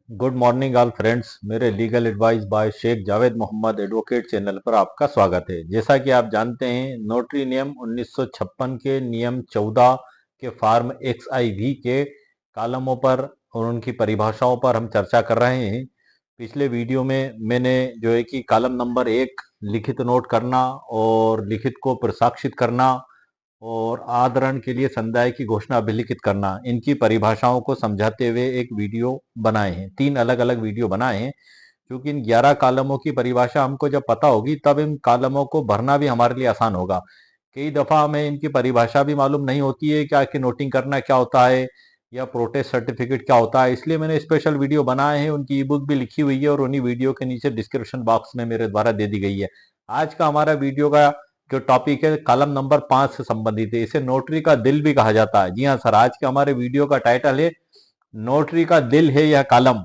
Good morning all friends. मेरे legal advice by Sheikh Javed Mohammad advocate channel पर आपका स्वागत है। जैसा कि आप जानते हैं, नोटरी नियम 1956 के नियम 14 के फॉर्म XIV के कालमों पर और उनकी परिभाषाओं पर हम चर्चा कर रहे हैं। पिछले वीडियो में मैंने जो है कि कालम नंबर 1 लिखित नोट करना और लिखित को प्रसाक्षित करना और आदरण के लिए संदाय की घोषणा अभिलिखित करना, इनकी परिभाषाओं को समझाते हुए एक वीडियो बनाए हैं। 3 अलग अलग वीडियो बनाए हैं, क्योंकि इन 11 कालमों की परिभाषा हमको जब पता होगी तब इन कालमों को भरना भी हमारे लिए आसान होगा। कई दफा हमें इनकी परिभाषा भी मालूम नहीं होती है, क्या कि नोटिंग करना क्या होता है या प्रोटेस्ट सर्टिफिकेट क्या होता है। इसलिए मैंने स्पेशल वीडियो बनाए हैं, उनकी ई बुक भी लिखी हुई है और उन्हीं वीडियो के नीचे डिस्क्रिप्शन बॉक्स में मेरे द्वारा दे दी गई है। आज का हमारा वीडियो का जो टॉपिक है कॉलम नंबर 5 से संबंधित है। इसे नोटरी का दिल भी कहा जाता है। जी हाँ सर, आज के हमारे वीडियो का टाइटल है नोटरी का दिल है यह कॉलम।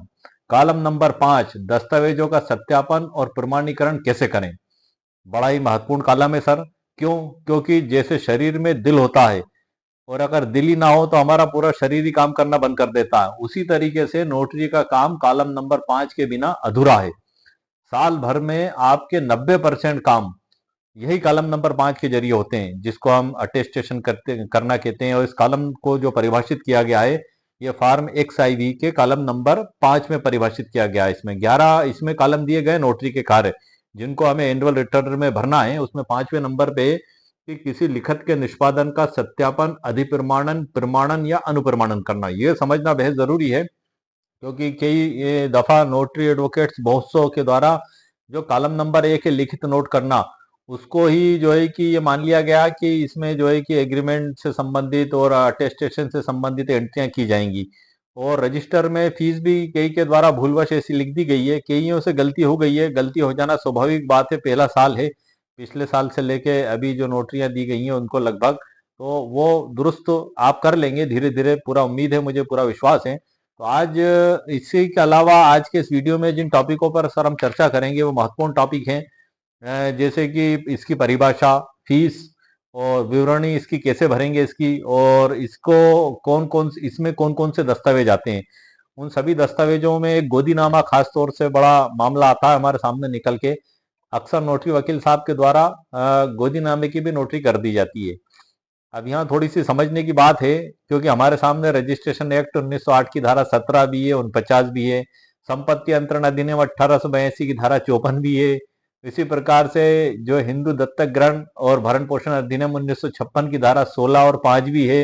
कॉलम नंबर 5, दस्तावेजों का सत्यापन और प्रमाणीकरण कैसे करें। बड़ा ही महत्वपूर्ण कॉलम है सर। क्यों? क्योंकि जैसे शरीर में दिल होता है और अगर दिल ही ना हो तो हमारा पूरा शरीर ही काम करना बंद कर देता है, उसी तरीके से नोटरी का काम कॉलम नंबर 5 के बिना अधूरा है। साल भर में आपके 90% काम यही कॉलम नंबर 5 के जरिए होते हैं, जिसको हम अटेस्टेशन करना कहते हैं। और इस कॉलम को जो परिभाषित किया गया है, ये फॉर्म XIV के कॉलम नंबर 5 में परिभाषित किया गया है। इसमें 11 इसमें कॉलम दिए गए नोटरी के कार्य, जिनको हमें एनुअल रिटर्न में भरना है। उसमें 5वें नंबर पे कि किसी लिखत के निष्पादन का सत्यापन, अधिप्रमाणन, प्रमाणन या अनुप्रमाणन करना। ये समझना बेहद जरूरी है, क्योंकि कई ये दफा नोटरी एडवोकेट्स बहुत सौ के द्वारा जो कॉलम नंबर 1 है लिखित नोट करना, उसको ही जो है कि ये मान लिया गया कि इसमें जो है कि एग्रीमेंट से संबंधित और अटेस्टेशन से संबंधित एंट्रियां की जाएंगी। और रजिस्टर में फीस भी कई के द्वारा भूलवश ऐसी लिख दी गई है। कईयों से गलती हो गई है, गलती हो जाना स्वाभाविक बात है, पहला साल है। पिछले साल से लेके अभी जो नोटरियां दी गई हैं उनको लगभग, तो वो दुरुस्त आप कर लेंगे धीरे धीरे, पूरा उम्मीद है, मुझे पूरा विश्वास है। तो आज इसी के अलावा आज के इस वीडियो में जिन टॉपिकों पर सर हम चर्चा करेंगे वो महत्वपूर्ण टॉपिक हैं। जैसे कि इसकी परिभाषा, फीस और विवरणी इसकी कैसे भरेंगे इसकी, और इसको कौन कौन इसमें कौन कौन से दस्तावेज आते हैं। उन सभी दस्तावेजों में एक गोदीनामा खास तौर से बड़ा मामला आता है हमारे सामने निकल के। अक्सर नोटरी वकील साहब के द्वारा गोदीनामे की भी नोटरी कर दी जाती है। अब यहाँ थोड़ी सी समझने की बात है, क्योंकि हमारे सामने रजिस्ट्रेशन एक्ट 1908 की धारा 17 भी है, 49 भी है। संपत्ति अंतरण अधिनियम 1882 की धारा 54 भी है। इसी प्रकार से जो हिंदू दत्तक ग्रहण और भरण पोषण अधिनियम 1956 की धारा 16 और 5 भी है।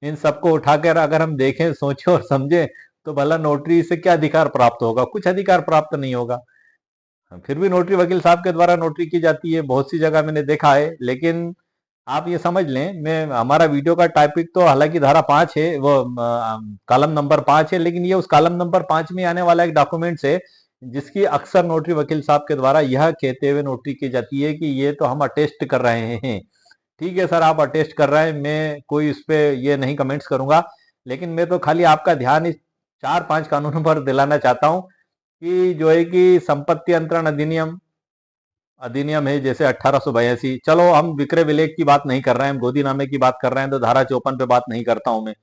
इन सबको उठाकर अगर हम देखें, सोचें और समझें, तो भला नोटरी से क्या अधिकार प्राप्त होगा? कुछ अधिकार प्राप्त नहीं होगा। फिर भी नोटरी वकील साहब के द्वारा नोटरी की जाती है, बहुत सी जगह मैंने देखा है। लेकिन आप ये समझ लें, मैं हमारा वीडियो का टॉपिक तो हालांकि धारा 5 है, वो कॉलम नंबर 5 है, लेकिन ये उस कॉलम नंबर 5 में आने वाला एक डॉक्यूमेंट्स है, जिसकी अक्सर नोटरी वकील साहब के द्वारा यह कहते हुए नोटरी की जाती है कि ये तो हम अटेस्ट कर रहे हैं। ठीक है सर, आप अटेस्ट कर रहे हैं, मैं कोई इस पे ये नहीं कमेंट्स करूंगा। लेकिन मैं तो खाली आपका ध्यान इस 4-5 कानूनों पर दिलाना चाहता हूं कि जो है कि संपत्ति अंतरण अधिनियम अधिनियम है जैसे 1882। चलो हम विक्रय विलेख की बात नहीं कर रहे हैं, हम गोदीनामे की बात कर रहे हैं, तो धारा 54 पे बात नहीं करता हूं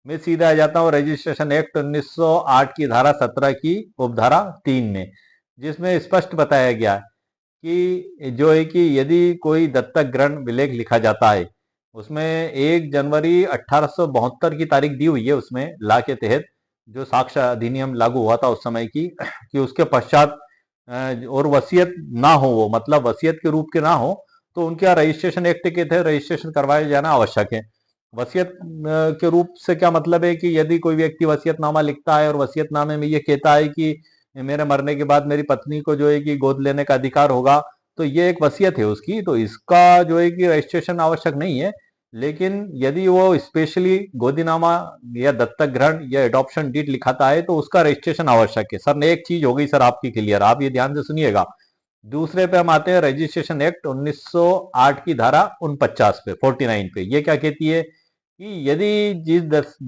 मैं सीधा आ जाता हूं रजिस्ट्रेशन एक्ट 1908 की धारा 17 की उपधारा 3 में, जिसमें स्पष्ट बताया गया कि जो है कि यदि कोई दत्तक ग्रहण विलेख लिखा जाता है, उसमें 1 जनवरी 1872 की तारीख दी हुई है उसमें ला के तहत, जो साक्ष्य अधिनियम लागू हुआ था उस समय की, कि उसके पश्चात और वसीयत ना हो, वो मतलब वसीयत के रूप के ना हो, तो उनके यहाँ रजिस्ट्रेशन एक्ट के तहत रजिस्ट्रेशन करवाया जाना आवश्यक है। वसीयत के रूप से क्या मतलब है कि यदि कोई व्यक्ति वसीयतनामा लिखता है और वसीयतनामे में ये कहता है कि मेरे मरने के बाद मेरी पत्नी को जो है कि गोद लेने का अधिकार होगा, तो ये एक वसीयत है उसकी, तो इसका जो है कि रजिस्ट्रेशन आवश्यक नहीं है। लेकिन यदि वो स्पेशली गोदीनामा या दत्तक ग्रहण या एडॉप्शन डीड लिखाता है तो उसका रजिस्ट्रेशन आवश्यक है। सर ने एक चीज हो गई सर आपकी क्लियर, आप ये ध्यान से सुनिएगा। दूसरे पे हम आते हैं रजिस्ट्रेशन एक्ट 1908 की धारा 49 पे, 49 पे। ये क्या कहती है कि यदि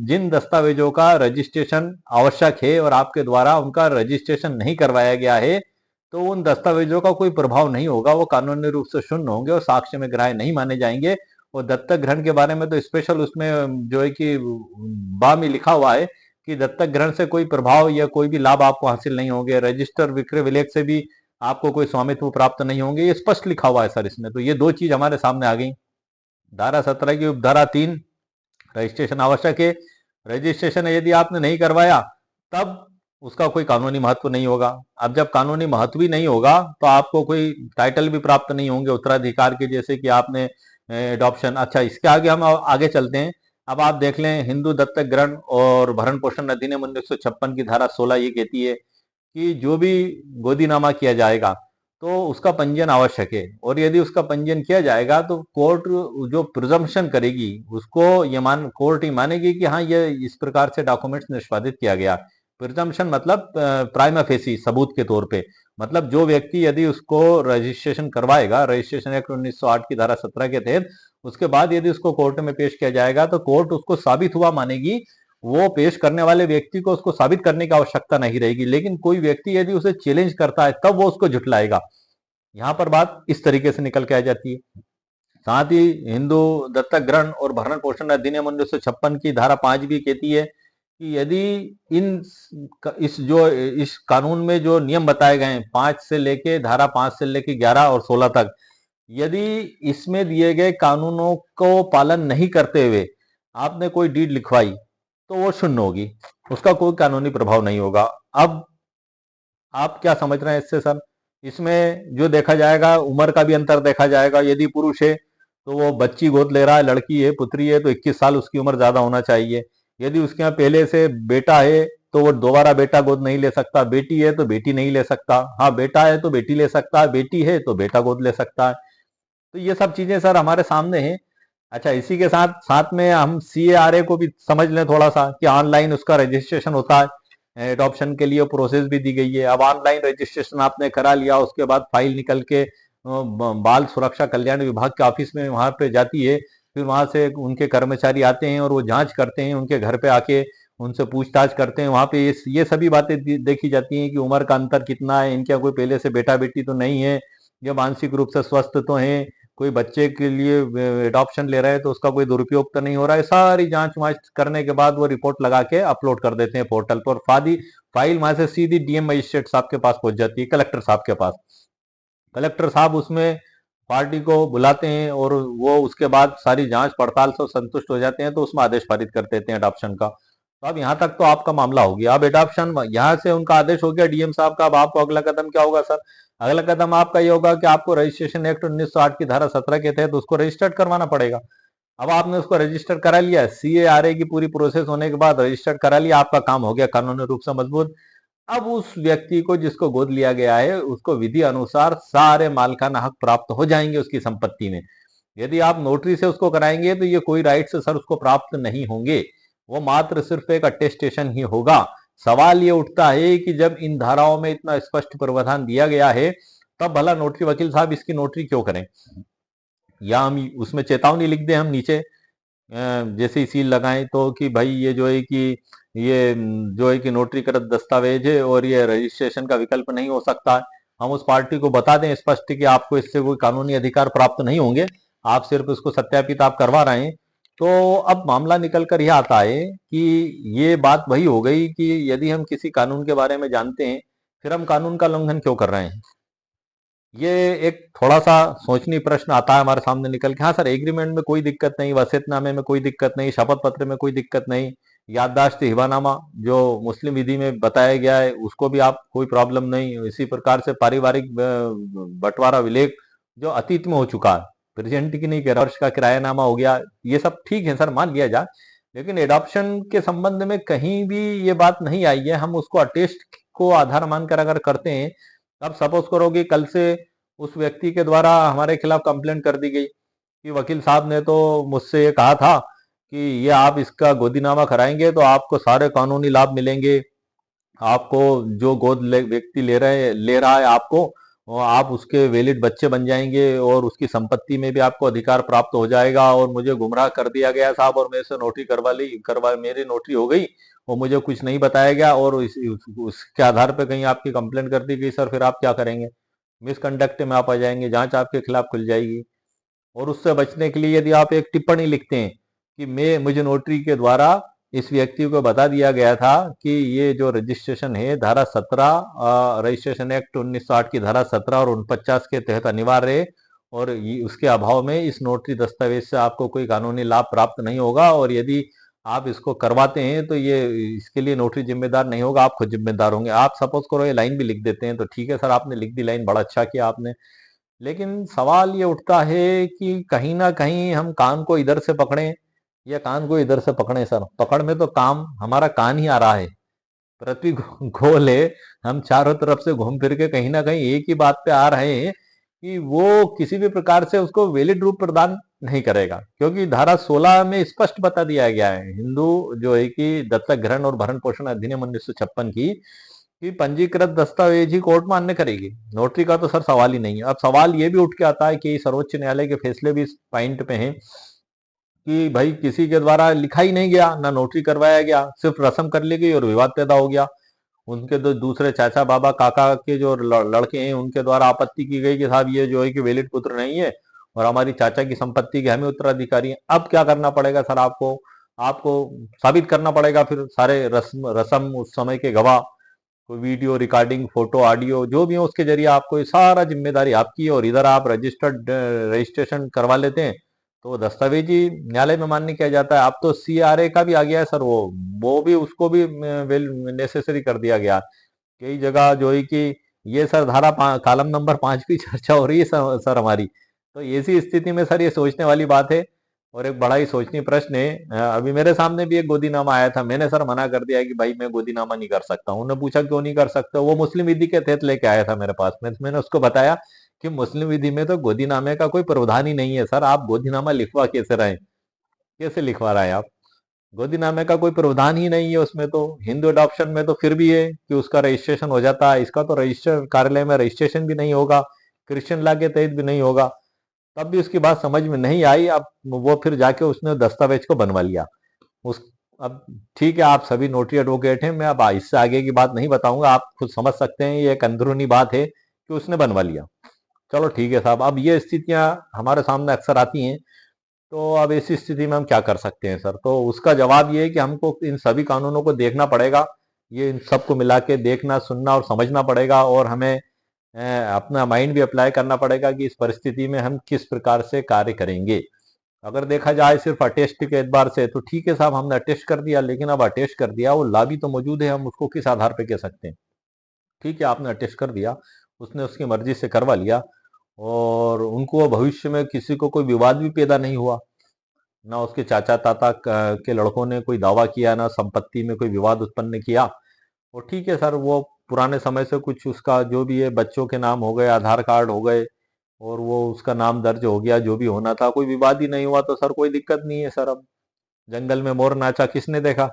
जिन दस्तावेजों का रजिस्ट्रेशन आवश्यक है और आपके द्वारा उनका रजिस्ट्रेशन नहीं करवाया गया है, तो उन दस्तावेजों का कोई प्रभाव नहीं होगा, वो कानूनी रूप से शून्य होंगे और साक्ष्य में ग्राह्य नहीं माने जाएंगे। और दत्तक ग्रहण के बारे में तो स्पेशल उसमें जो है कि बा में लिखा हुआ है कि दत्तक ग्रहण से कोई प्रभाव या कोई भी लाभ आपको हासिल नहीं होंगे, रजिस्टर विक्रय विलेख से भी आपको कोई स्वामित्व प्राप्त नहीं होंगे, ये स्पष्ट लिखा हुआ है सर इसमें। तो ये दो चीज हमारे सामने आ गई। धारा 17 की उपधारा 3, रजिस्ट्रेशन आवश्यक है। रजिस्ट्रेशन यदि आपने नहीं करवाया तब उसका कोई कानूनी महत्व नहीं होगा। अब जब कानूनी महत्व ही नहीं होगा तो आपको कोई टाइटल भी प्राप्त नहीं होंगे उत्तराधिकार के, जैसे कि आपने एडॉप्शन। अच्छा, इसके आगे हम आगे चलते हैं। अब आप देख लें, हिंदू दत्तक ग्रहण और भरण पोषण अधिनियम 1956 की धारा 16 ये कहती है कि जो भी गोदीनामा किया जाएगा तो उसका पंजीयन आवश्यक है, और यदि उसका पंजीयन किया जाएगा तो कोर्ट जो प्रिजम्पशन करेगी उसको ये कोर्ट ही मानेगी कि हाँ ये इस प्रकार से डॉक्यूमेंट्स निष्पादित किया गया। प्रिजम्पशन मतलब प्राइमा फेसी, सबूत के तौर पे। मतलब जो व्यक्ति यदि उसको रजिस्ट्रेशन करवाएगा, रजिस्ट्रेशन एक्ट 1908 की धारा 17 के तहत, उसके बाद यदि उसको कोर्ट में पेश किया जाएगा तो कोर्ट उसको साबित हुआ मानेगी। वो पेश करने वाले व्यक्ति को उसको साबित करने की आवश्यकता नहीं रहेगी, लेकिन कोई व्यक्ति यदि उसे चैलेंज करता है तब वो उसको झुटलाएगा। यहां पर बात इस तरीके से निकल के आ जाती है। साथ ही हिंदू दत्तक ग्रहण और भरण पोषण अधिनियम 1956 की धारा 5 भी कहती है कि यदि इन इस कानून में जो नियम बताए गए हैं, 5 से लेके धारा 5 से लेके 11 और 16 तक, यदि इसमें दिए गए कानूनों को पालन नहीं करते हुए आपने कोई डीड लिखवाई तो वो शून्य होगी, उसका कोई कानूनी प्रभाव नहीं होगा। अब आप क्या समझ रहे हैं इससे सर? इसमें जो देखा जाएगा, उम्र का भी अंतर देखा जाएगा। यदि पुरुष है तो वो बच्ची गोद ले रहा है, लड़की है, पुत्री है, तो 21 साल उसकी उम्र ज्यादा होना चाहिए। यदि उसके यहाँ पहले से बेटा है तो वो दोबारा बेटा गोद नहीं ले सकता। बेटी है तो बेटी नहीं ले सकता। हाँ, बेटा है तो बेटी ले सकता है, बेटी है तो बेटा गोद ले सकता है। तो ये सब चीजें सर हमारे सामने हैं। अच्छा, इसी के साथ साथ में हम CARA को भी समझ लें थोड़ा सा, कि ऑनलाइन उसका रजिस्ट्रेशन होता है। एडॉप्शन के लिए प्रोसेस भी दी गई है। अब ऑनलाइन रजिस्ट्रेशन आपने करा लिया, उसके बाद फाइल निकल के बाल सुरक्षा कल्याण विभाग के ऑफिस में वहां पे जाती है। फिर वहां से उनके कर्मचारी आते हैं और वो जांच करते हैं, उनके घर पे आके उनसे पूछताछ करते हैं। वहां पे ये सभी बातें देखी जाती हैं कि उम्र का अंतर कितना है, इनका कोई पहले से बेटा बेटी तो नहीं है, ये मानसिक रूप से स्वस्थ तो हैं, कोई बच्चे के लिए एडॉप्शन ले रहे हैं तो उसका कोई दुरुपयोग तो नहीं हो रहा है। सारी जांच वांच करने के बाद वो रिपोर्ट लगा के अपलोड कर देते हैं पोर्टल पर। फाइल वहां से सीधी DM मजिस्ट्रेट साहब के पास पहुंच जाती है, कलेक्टर साहब के पास। कलेक्टर साहब उसमें पार्टी को बुलाते हैं और वो उसके बाद सारी जांच पड़ताल से संतुष्ट हो जाते हैं तो उसमें आदेश पारित कर देते हैं अडॉप्शन का। तो अब यहाँ तक तो आपका मामला हो गया। अब एडॉप्शन यहाँ से उनका आदेश हो गया DM साहब का। अब आपको अगला कदम क्या होगा सर? अगला कदम आपका ये होगा कि आपको रजिस्ट्रेशन एक्ट 1908 की धारा 17 के तहत उसको रजिस्टर्ड करवाना पड़ेगा। अब आपने उसको रजिस्टर करा लिया, CARA की पूरी प्रोसेस होने के बाद रजिस्टर्ड करा लिया, आपका काम हो गया कानूनी रूप से मजबूत। अब उस व्यक्ति को जिसको गोद लिया गया है उसको विधि अनुसार सारे मालिकाना हक प्राप्त हो जाएंगे उसकी संपत्ति में। यदि आप नोटरी से उसको कराएंगे तो ये कोई राइट से सर उसको प्राप्त नहीं होंगे, वो मात्र सिर्फ एक अटेस्टेशन ही होगा। सवाल ये उठता है कि जब इन धाराओं में इतना स्पष्ट प्रावधान दिया गया है तब भला नोटरी वकील साहब इसकी नोटरी क्यों करें? या हम उसमें चेतावनी लिख दें हम नीचे, जैसे ही सील लगाएं तो, कि भाई ये जो है कि ये जो है कि नोटरीकृत दस्तावेज है और ये रजिस्ट्रेशन का विकल्प नहीं हो सकता है। हम उस पार्टी को बता दें स्पष्ट कि आपको इससे कोई कानूनी अधिकार प्राप्त नहीं होंगे, आप सिर्फ इसको सत्यापित आप करवा रहे हैं। तो अब मामला निकल कर यह आता है कि ये बात वही हो गई कि यदि हम किसी कानून के बारे में जानते हैं फिर हम कानून का उल्लंघन क्यों कर रहे हैं? ये एक थोड़ा सा सोचनीय प्रश्न आता है हमारे सामने निकल के। हाँ सर, एग्रीमेंट में कोई दिक्कत नहीं, वसीयतनामे में कोई दिक्कत नहीं, शपथ पत्र में कोई दिक्कत नहीं, याददाश्त हिबानामा जो मुस्लिम विधि में बताया गया है उसको भी आप कोई प्रॉब्लम नहीं। इसी प्रकार से पारिवारिक बंटवारा विलेख जो अतीत में हो चुका है, प्रेजेंट की नहीं कह रहा, वर्ष का किरायानामा हो गया, ये सब ठीक है सर, मान लिया जाए। लेकिन एडॉप्शन के संबंध में कहीं भी ये बात नहीं आई है। हम उसको अटेस्ट को आधार मानकर अगर करते हैं, अब सपोज करो कि कल से उस व्यक्ति के द्वारा हमारे खिलाफ कंप्लेंट कर दी गई कि वकील साहब ने तो मुझसे ये कहा था कि ये आप इसका गोदीनामा कराएंगे तो आपको सारे कानूनी लाभ मिलेंगे, आपको जो व्यक्ति ले रहा है आपको, और आप उसके वैलिड बच्चे बन जाएंगे और उसकी संपत्ति में भी आपको अधिकार प्राप्त हो जाएगा। और मुझे गुमराह कर दिया गया साहब, और मेरे से नोटरी करवा मेरी नोटरी हो गई और मुझे कुछ नहीं बताया गया, और उसके आधार पर कहीं आपकी कंप्लेंट कर दी गई सर, फिर आप क्या करेंगे? मिसकंडक्ट में आप आ जाएंगे, जांच आपके खिलाफ खुल जाएगी। और उससे बचने के लिए यदि आप एक टिप्पणी लिखते हैं कि मुझे नोटरी के द्वारा इस व्यक्ति को बता दिया गया था कि ये जो रजिस्ट्रेशन है धारा 17 रजिस्ट्रेशन एक्ट 1908 की धारा 17 और 49 के तहत अनिवार्य है, और उसके अभाव में इस नोटरी दस्तावेज से आपको कोई कानूनी लाभ प्राप्त नहीं होगा, और यदि आप इसको करवाते हैं तो ये इसके लिए नोटरी जिम्मेदार नहीं होगा, आप खुद जिम्मेदार होंगे। आप सपोज करो ये लाइन भी लिख देते हैं तो ठीक है सर, आपने लिख दी लाइन, बड़ा अच्छा किया आपने, लेकिन सवाल ये उठता है कि कहीं ना कहीं हम कान को इधर से पकड़ें या कान को इधर से पकड़ें। सर पकड़ में तो काम हमारा कान ही आ रहा है, पृथ्वी गोल है, हम चारों तरफ से घूम फिर के कहीं ना कहीं एक ही बात पे आ रहे हैं कि वो किसी भी प्रकार से उसको वैलिड रूप प्रदान नहीं करेगा, क्योंकि धारा 16 में स्पष्ट बता दिया गया है हिंदू जो है कि दत्तक ग्रहण और भरण पोषण अधिनियम 1956 की कि पंजीकृत दस्तावेज ही कोर्ट मान्य करेगी, नोटरी का तो सर सवाल ही नहीं है। अब सवाल ये भी उठ के आता है कि सर्वोच्च न्यायालय के फैसले भी इस पॉइंट पे हैं कि भाई किसी के द्वारा लिखा ही नहीं गया, ना नोटरी करवाया गया, सिर्फ रस्म कर ली गई और विवाद पैदा हो गया। उनके दो दूसरे चाचा बाबा काका के जो लड़के हैं उनके द्वारा आपत्ति की गई कि साहब ये जो है कि वैलिड पुत्र नहीं है और हमारी चाचा की संपत्ति के हमें उत्तराधिकारी हैं। अब क्या करना पड़ेगा सर, आपको आपको साबित करना पड़ेगा फिर सारे रस्म रस्म उस समय के गवाह, कोई वीडियो रिकॉर्डिंग फोटो ऑडियो जो भी हो उसके जरिए आपको ये सारा जिम्मेदारी आपकी है, और इधर आप रजिस्टर्ड रजिस्ट्रेशन करवा लेते हैं तो वो दस्तावेज ही न्यायालय में मान्य किया जाता है। अब तो सीआरए का भी आ गया है सर, वो भी उसको भी वेल नेसेसरी कर दिया गया कई जगह जो है कि ये सर धारा कालम नंबर 5 की चर्चा हो रही है सर हमारी। तो ऐसी स्थिति में सर ये सोचने वाली बात है, और एक बड़ा ही सोचनीय प्रश्न है। अभी मेरे सामने भी एक गोदीनामा आया था, मैंने सर मना कर दिया कि भाई मैं गोदीनामा नहीं कर सकता हूँ। उन्होंने पूछा क्यों नहीं कर सकते, वो मुस्लिम विधि के तहत लेके आया था मेरे पास में, मैंने उसको बताया कि मुस्लिम विधि में तो गोदीनामे का कोई प्रावधान ही नहीं है सर, आप गोदीनामा लिखवा कैसे रहे, कैसे लिखवा रहे हैं आप, गोदीनामे का कोई प्रावधान ही नहीं है उसमें। तो हिंदू अडॉप्शन में तो फिर भी है कि उसका रजिस्ट्रेशन हो जाता है, इसका तो रजिस्टर कार्यालय में रजिस्ट्रेशन भी नहीं होगा, क्रिश्चियन लॉ के तहत भी नहीं होगा। तब भी उसकी बात समझ में नहीं आई, अब वो फिर जाके उसने दस्तावेज को बनवा लिया उस। अब ठीक है, आप सभी नोटरी एडवोकेट हैं, मैं अब इससे आगे की बात नहीं बताऊंगा, आप खुद समझ सकते हैं, ये एक अंदरूनी बात है कि उसने बनवा लिया। चलो ठीक है साहब, अब ये स्थितियां हमारे सामने अक्सर आती हैं, तो अब ऐसी स्थिति में हम क्या कर सकते हैं सर? तो उसका जवाब ये है कि हमको इन सभी कानूनों को देखना पड़ेगा, ये इन सबको मिला के देखना सुनना और समझना पड़ेगा, और हमें अपना माइंड भी अप्लाई करना पड़ेगा कि इस परिस्थिति में हम किस प्रकार से कार्य करेंगे। अगर देखा जाए सिर्फ अटेस्ट के एतबार से तो ठीक है साहब, हमने अटेस्ट कर दिया, लेकिन अब अटेस्ट कर दिया वो ला भी तो मौजूद है, हम उसको किस आधार पे कह सकते हैं? ठीक है आपने अटेस्ट कर दिया, उसने उसकी मर्जी से करवा लिया, और उनको भविष्य में किसी को कोई विवाद भी पैदा नहीं हुआ, ना उसके चाचा ताता के लड़कों ने कोई दावा किया, ना संपत्ति में कोई विवाद उत्पन्न किया। और ठीक है सर, वो पुराने समय से कुछ उसका जो भी है बच्चों के नाम हो गए, आधार कार्ड हो गए, और वो उसका नाम दर्ज हो गया, जो भी होना था, कोई विवाद ही नहीं हुआ, तो सर कोई दिक्कत नहीं है सर। अब जंगल में मोर नाचा किसने देखा,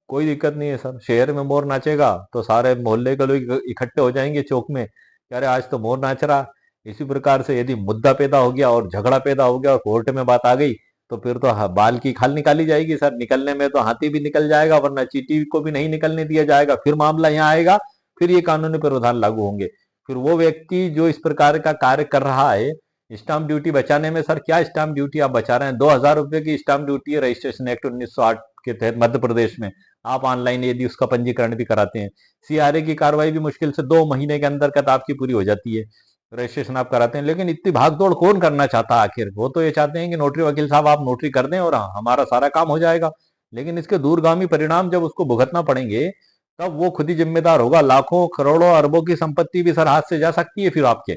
कोई दिक्कत नहीं है सर। शहर में मोर नाचेगा तो सारे मोहल्ले के लोग इकट्ठे हो जाएंगे चौक में कि अरे आज तो मोर नाच रहा। इसी प्रकार से यदि मुद्दा पैदा हो गया और झगड़ा पैदा हो गया और कोर्ट में बात आ गई तो फिर तो बाल की खाल निकाली जाएगी सर, निकलने में तो हाथी भी निकल जाएगा, वरना चींटी को भी नहीं निकलने दिया जाएगा, फिर मामला यहाँ आएगा, फिर ये कानूनी प्रावधान लागू होंगे। फिर वो व्यक्ति जो इस प्रकार का कार्य कर रहा है, स्टाम्प ड्यूटी बचाने में सर, क्या स्टाम्प ड्यूटी आप बचा रहे हैं? 2,000 रुपए की स्टाम्प ड्यूटी है रजिस्ट्रेशन एक्ट 1908 के तहत मध्य प्रदेश में, आप ऑनलाइन यदि उसका पंजीकरण भी कराते हैं। सीआरए की कार्रवाई भी मुश्किल से 2 महीने के अंदर तक आपकी पूरी हो जाती है, रजिस्ट्रेशन आप कराते हैं। लेकिन इतनी भागदौड़ कौन करना चाहता है आखिर? वो तो ये चाहते हैं कि नोटरी वकील साहब आप नोटरी कर दें और हमारा सारा काम हो जाएगा, लेकिन इसके दूरगामी परिणाम जब उसको भुगतना पड़ेंगे तब वो खुद ही जिम्मेदार होगा। लाखों करोड़ों अरबों की संपत्ति भी सर हाथ से जा सकती है फिर आपके।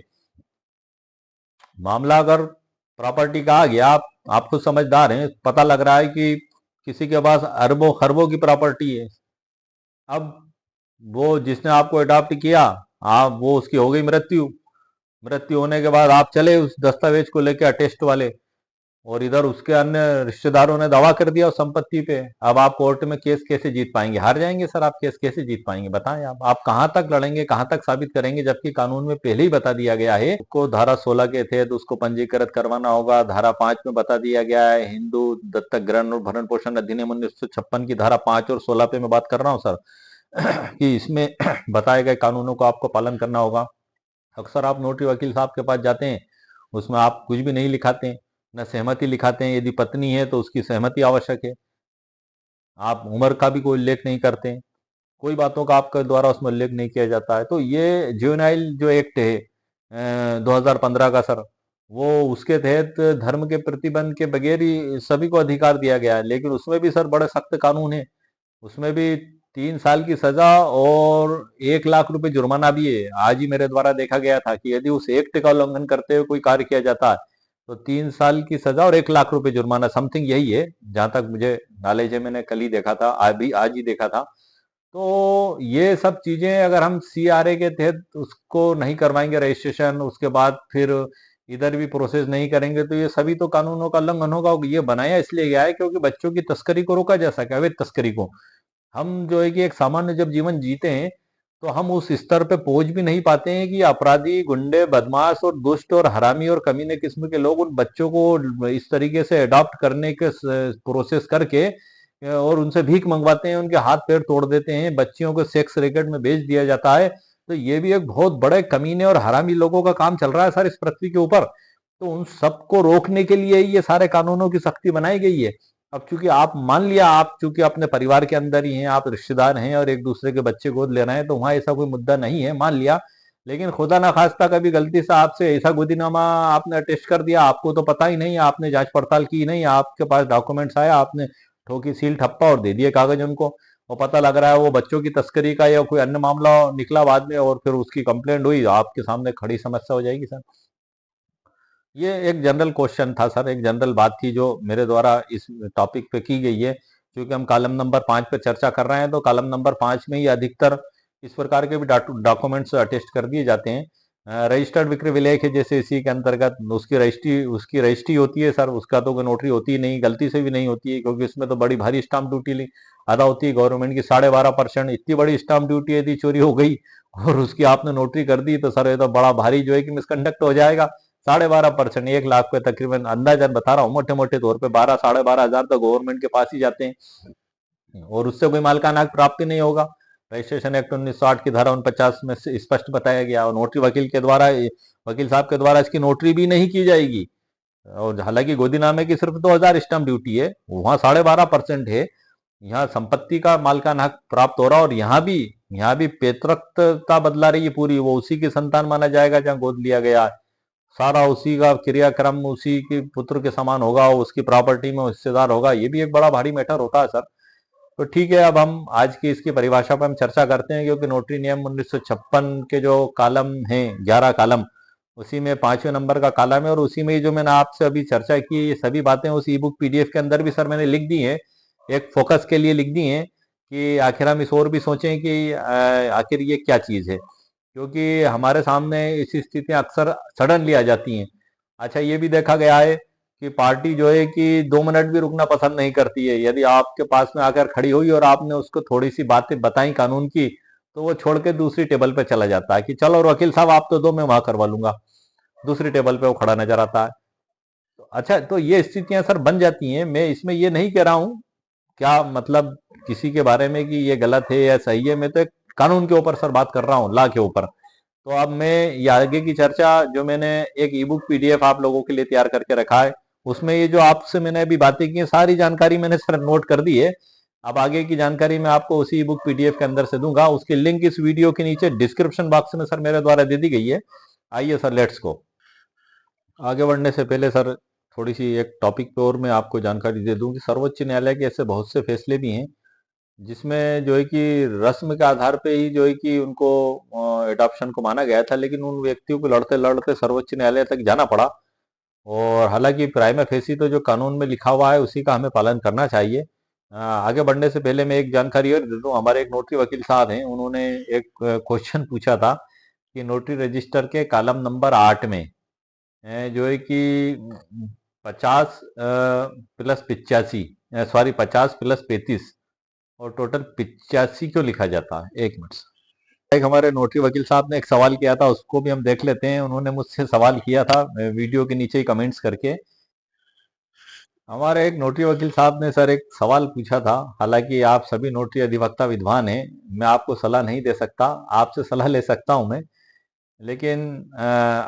मामला अगर प्रॉपर्टी का आ गया, आप खुद समझदार हैं, पता लग रहा है कि किसी के पास अरबों खरबों की प्रॉपर्टी है। अब वो जिसने आपको अडॉप्ट किया, आप वो उसकी हो गई मृत्यु, मृत्यु होने के बाद आप चले उस दस्तावेज को लेके अटेस्ट वाले, और इधर उसके अन्य रिश्तेदारों ने दावा कर दिया उस संपत्ति पे। अब आप कोर्ट में केस कैसे जीत पाएंगे? हार जाएंगे सर, आप केस कैसे जीत पाएंगे बताएं? आप कहां तक लड़ेंगे, कहां तक साबित करेंगे, जबकि कानून में पहले ही बता दिया गया है को धारा 16 के तहत उसको पंजीकृत करवाना होगा। धारा 5 में बता दिया गया है, हिंदू दत्तक ग्रहण और भरण पोषण अधिनियम 1956 की धारा 5 और 16 पे मैं बात कर रहा हूँ सर कि इसमें बताए गए कानूनों को आपको पालन करना होगा। अक्सर आप नोटरी वकील साहब के पास जाते हैं, उसमें आप कुछ भी नहीं लिखाते हैं, न सहमति लिखाते हैं, यदि पत्नी है तो उसकी सहमति आवश्यक है। आप उम्र का भी कोई उल्लेख नहीं करते हैं, कोई बातों का आपके द्वारा उसमें उल्लेख नहीं किया जाता है। तो ये जुवेनाइल जो एक्ट है 2015 का सर, वो उसके तहत धर्म के प्रतिबंध के बगैर ही सभी को अधिकार दिया गया है, लेकिन उसमें भी सर बड़े सख्त कानून है। उसमें भी 3 साल की सजा और 1 लाख रुपए जुर्माना भी है। आज ही मेरे द्वारा देखा गया था कि यदि उस एक्ट का उल्लंघन करते हुए कोई कार्य किया जाता है तो 3 साल की सजा और 1 लाख रुपए जुर्माना, समथिंग यही है जहां तक मुझे नॉलेज है। मैंने कल ही देखा था, आज ही देखा था। तो ये सब चीजें अगर हम सीआरए के तहत उसको नहीं करवाएंगे रजिस्ट्रेशन, उसके बाद फिर इधर भी प्रोसेस नहीं करेंगे, तो ये सभी तो कानूनों का उल्लंघन होगा। ये बनाया इसलिए गया है क्योंकि बच्चों की तस्करी को रोका जा सके, अवैध तस्करी को। हम जो है कि एक सामान्य जब जीवन जीते हैं तो हम उस स्तर पे पहुंच भी नहीं पाते हैं कि अपराधी, गुंडे, बदमाश और दुष्ट और हरामी और कमीने किस्म के लोग उन बच्चों को इस तरीके से अडॉप्ट करने के प्रोसेस करके और उनसे भीख मंगवाते हैं, उनके हाथ पैर तोड़ देते हैं, बच्चियों को सेक्स रैकेट में बेच दिया जाता है। तो ये भी एक बहुत बड़े कमीने और हरामी लोगों का काम चल रहा है सर इस पृथ्वी के ऊपर। तो उन सबको रोकने के लिए ये सारे कानूनों की सख्ती बनाई गई है। अब चूंकि आप मान लिया, आप चूंकि अपने परिवार के अंदर ही हैं, आप रिश्तेदार हैं और एक दूसरे के बच्चे गोद ले रहे हैं, तो वहां ऐसा कोई मुद्दा नहीं है, मान लिया। लेकिन खुदा ना खास्ता कभी गलती से आपसे ऐसा गोदीनामा आपने अटेस्ट कर दिया, आपको तो पता ही नहीं, आपने जांच पड़ताल की नहीं, आपके पास डॉक्यूमेंट्स आया, आपने ठोकी सील ठप्पा और दे दिए कागज उनको, और पता लग रहा है वो बच्चों की तस्करी का या कोई अन्य मामला निकला बाद में और फिर उसकी कंप्लेंट हुई, आपके सामने खड़ी समस्या हो जाएगी सर। ये एक जनरल क्वेश्चन था सर, एक जनरल बात थी जो मेरे द्वारा इस टॉपिक पे की गई है। क्योंकि हम कॉलम नंबर 5 पे चर्चा कर रहे हैं, तो कॉलम नंबर 5 में ही अधिकतर इस प्रकार के भी डॉक्यूमेंट्स अटेस्ट कर दिए जाते हैं। रजिस्टर्ड विक्रय विलेख है जैसे, इसी के अंतर्गत उसकी रजिस्ट्री होती है सर, उसका तो कोई नोटरी होती ही नहीं, गलती से भी नहीं होती है, क्योंकि इसमें तो बड़ी भारी स्टाम्प ड्यूटी अदा होती है गवर्नमेंट की, 12.5%। इतनी बड़ी स्टाम्प ड्यूटी यदि चोरी हो गई और उसकी आपने नोटरी कर दी तो सर ये तो बड़ा भारी जो है कि मिसकंडक्ट हो जाएगा। 12.5%, 1 लाख पे तकरीबन, अंदाजन बता रहा हूँ मोटे मोटे तौर पे 12-12.5 हजार तो गवर्नमेंट के पास ही जाते हैं और उससे कोई मालिकाना हक प्राप्ति नहीं होगा। रजिस्ट्रेशन एक्ट 1960 की धारा 49 में से स्पष्ट बताया गया। और नोटरी वकील साहब के द्वारा इसकी नोटरी भी नहीं की जाएगी। और हालांकि गोदीनामे की सिर्फ 2,000 स्टाम्प ड्यूटी है, वहां 12.5% है। यहाँ संपत्ति का मालिकाना हक प्राप्त हो रहा, और यहाँ भी पैतृकता बदला रही है पूरी, वो उसी की संतान माना जाएगा जहाँ गोद लिया गया है। सारा उसी का क्रियाक्रम उसी के पुत्र के समान होगा, उसकी प्रॉपर्टी में हिस्सेदार होगा। ये भी एक बड़ा भारी मैटर होता है सर। तो ठीक है, अब हम आज की इसकी परिभाषा पर हम चर्चा करते हैं, क्योंकि नोटरी नियम 1956 के जो कॉलम हैं, 11 कॉलम, उसी में 5वें नंबर का कॉलम है, और उसी में ही जो मैंने आपसे अभी चर्चा की ये सभी बातें उस ई बुक पीडीएफ के अंदर भी सर मैंने लिख दी है, एक फोकस के लिए लिख दी है कि आखिर हम इस और भी सोचें कि आखिर ये क्या चीज है। क्योंकि हमारे सामने ऐसी स्थितियां अक्सर सडनली आ जाती हैं। अच्छा, ये भी देखा गया है कि पार्टी जो है कि 2 मिनट भी रुकना पसंद नहीं करती है। यदि आपके पास में आकर खड़ी हुई और आपने उसको थोड़ी सी बातें बताई कानून की, तो वो छोड़ के दूसरी टेबल पे चला जाता है कि चलो वकील साहब आप तो दो, मैं वहां करवा लूंगा। दूसरी टेबल पे वो खड़ा नजर आता है। तो अच्छा, तो ये स्थितियां सर बन जाती हैं। मैं इसमें ये नहीं कह रहा हूं क्या मतलब किसी के बारे में कि ये गलत है या सही है, मैं तो एक कानून के ऊपर सर बात कर रहा हूँ, लॉ के ऊपर। तो अब मैं ये आगे की चर्चा जो मैंने एक ई बुक पीडीएफ आप लोगों के लिए तैयार करके रखा है, उसमें ये जो आपसे मैंने अभी बातें की हैं सारी जानकारी मैंने सर नोट कर दी है। अब आगे की जानकारी मैं आपको उसी ई बुक पीडीएफ के अंदर से दूंगा, उसकी लिंक इस वीडियो के नीचे डिस्क्रिप्शन बॉक्स में सर मेरे द्वारा दे दी गई है। आइए सर, लेट्स गो। आगे बढ़ने से पहले सर थोड़ी सी एक टॉपिक पे और मैं आपको जानकारी दे दूं कि सर्वोच्च न्यायालय के ऐसे बहुत से फैसले भी हैं जिसमें जो है कि रस्म के आधार पे ही जो है कि उनको एडॉप्शन को माना गया था, लेकिन उन व्यक्तियों को लड़ते लड़ते सर्वोच्च न्यायालय तक जाना पड़ा। और हालांकि प्राइमा फेसी तो जो कानून में लिखा हुआ है उसी का हमें पालन करना चाहिए। आगे बढ़ने से पहले मैं एक जानकारी और दे दूं, हमारे एक नोटरी वकील साहब हैं, उन्होंने एक क्वेश्चन पूछा था कि नोटरी रजिस्टर के कॉलम नंबर 8 में जो है कि 50+85, सॉरी 50+35 और टोटल 85 क्यों लिखा जाता है। एक मिनट, एक हमारे नोटरी वकील साहब ने एक सवाल किया था, उसको भी हम देख लेते हैं। उन्होंने मुझसे सवाल किया था वीडियो के नीचे ही कमेंट्स करके। हमारे एक नोटरी वकील साहब ने सर एक सवाल पूछा था। हालांकि आप सभी नोटरी अधिवक्ता विद्वान हैं, मैं आपको सलाह नहीं दे सकता, आपसे सलाह ले सकता हूं मैं, लेकिन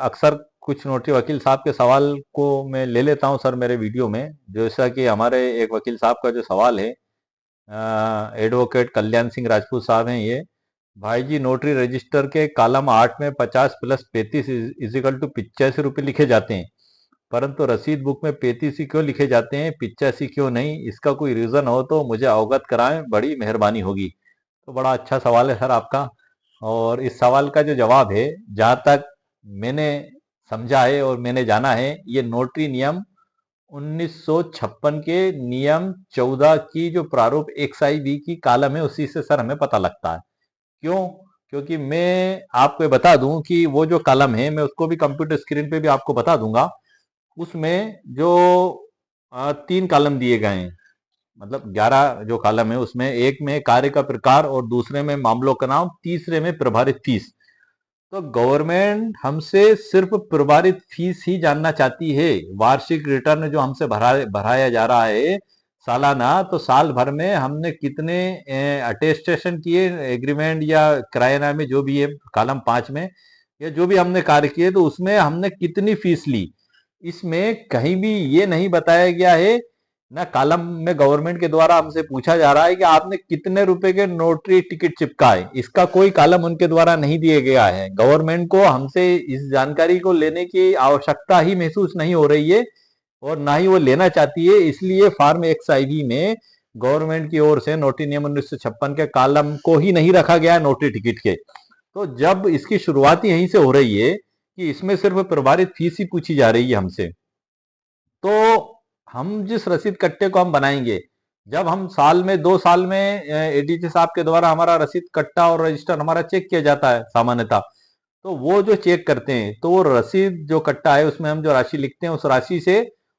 अक्सर कुछ नोटरी वकील साहब के सवाल को मैं ले लेता हूं सर मेरे वीडियो में। जैसा कि हमारे एक वकील साहब का जो सवाल है एडवोकेट कल्याण सिंह राजपूत साहब हैं ये। भाई जी, नोटरी रजिस्टर के कॉलम 8 में 50 प्लस 35 इजिकल टू 85 रुपये लिखे जाते हैं, परंतु रसीद बुक में 35 ही क्यों लिखे जाते हैं, 85 क्यों नहीं? इसका कोई रीजन हो तो मुझे अवगत कराएं, बड़ी मेहरबानी होगी। तो बड़ा अच्छा सवाल है सर आपका। और इस सवाल का जो जवाब है, जहां तक मैंने समझा है और मैंने जाना है, ये नोटरी नियम 1956 के नियम 14 की जो प्रारूप XIV की कॉलम है, उसी से सर हमें पता लगता है। क्यों? क्योंकि मैं आपको ये बता दूं कि वो जो कॉलम है, मैं उसको भी कंप्यूटर स्क्रीन पे भी आपको बता दूंगा। उसमें जो 3 कॉलम दिए गए हैं, मतलब 11 जो कॉलम है, उसमें एक में कार्य का प्रकार और दूसरे में मामलों का नाम, तीसरे में प्रभारित फीस। तो गवर्नमेंट हमसे सिर्फ प्रभारित फीस ही जानना चाहती है। वार्षिक रिटर्न जो हमसे भराया जा रहा है सालाना, तो साल भर में हमने कितने अटेस्टेशन किए, एग्रीमेंट या किरायानामे जो भी है कॉलम 5 में, या जो भी हमने कार्य किए, तो उसमें हमने कितनी फीस ली। इसमें कहीं भी ये नहीं बताया गया है, ना कॉलम में गवर्नमेंट के द्वारा हमसे पूछा जा रहा है कि आपने कितने रुपए के नोटरी टिकट चिपकाए। इसका कोई कॉलम उनके द्वारा नहीं दिया गया है। गवर्नमेंट को हमसे इस जानकारी को लेने की आवश्यकता ही महसूस नहीं हो रही है, और ना ही वो लेना चाहती है। इसलिए फार्म XIV में गवर्नमेंट की ओर से नोटरी नियम 1956 के कॉलम को ही नहीं रखा गया है नोटरी टिकट के। तो जब इसकी शुरुआत ही यहीं से हो रही है कि इसमें सिर्फ प्रभारित फीस ही पूछी जा रही है हमसे, तो हम जिस रसीद कट्टे को हम बनाएंगे, जब हम साल में 2 साल में ADG साहब के द्वारा हमारा रसीद कट्टा और रजिस्टर हमारा चेक किया जाता है सामान्यतः, तो वो जो चेक करते हैं, तो वो रसीद जो कट्टा है उसमें हम जो राशि लिखते हैं, उस राशि से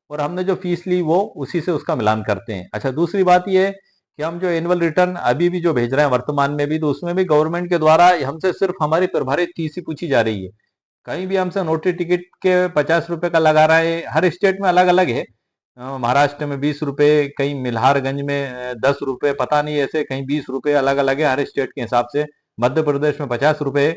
और हमने जो फीस ली वो उसी से उसका मिलान करते हैं। अच्छा, दूसरी बात ये है कि हम जो एनुअल रिटर्न अभी भी जो भेज रहे हैं वर्तमान में भी, तो उसमें भी गवर्नमेंट के द्वारा हमसे सिर्फ हमारी प्रभारित फीस ही पूछी जा रही है। कहीं भी हमसे नोटरी टिकट के 50 रुपए का लगा रहा है। हर स्टेट में अलग अलग है। महाराष्ट्र में 20 रुपए, कहीं मिल्हारगंज में 10 रुपए, पता नहीं, ऐसे कहीं 20 रुपए, अलग अलग है हर स्टेट के हिसाब से। मध्य प्रदेश में 50 रुपए।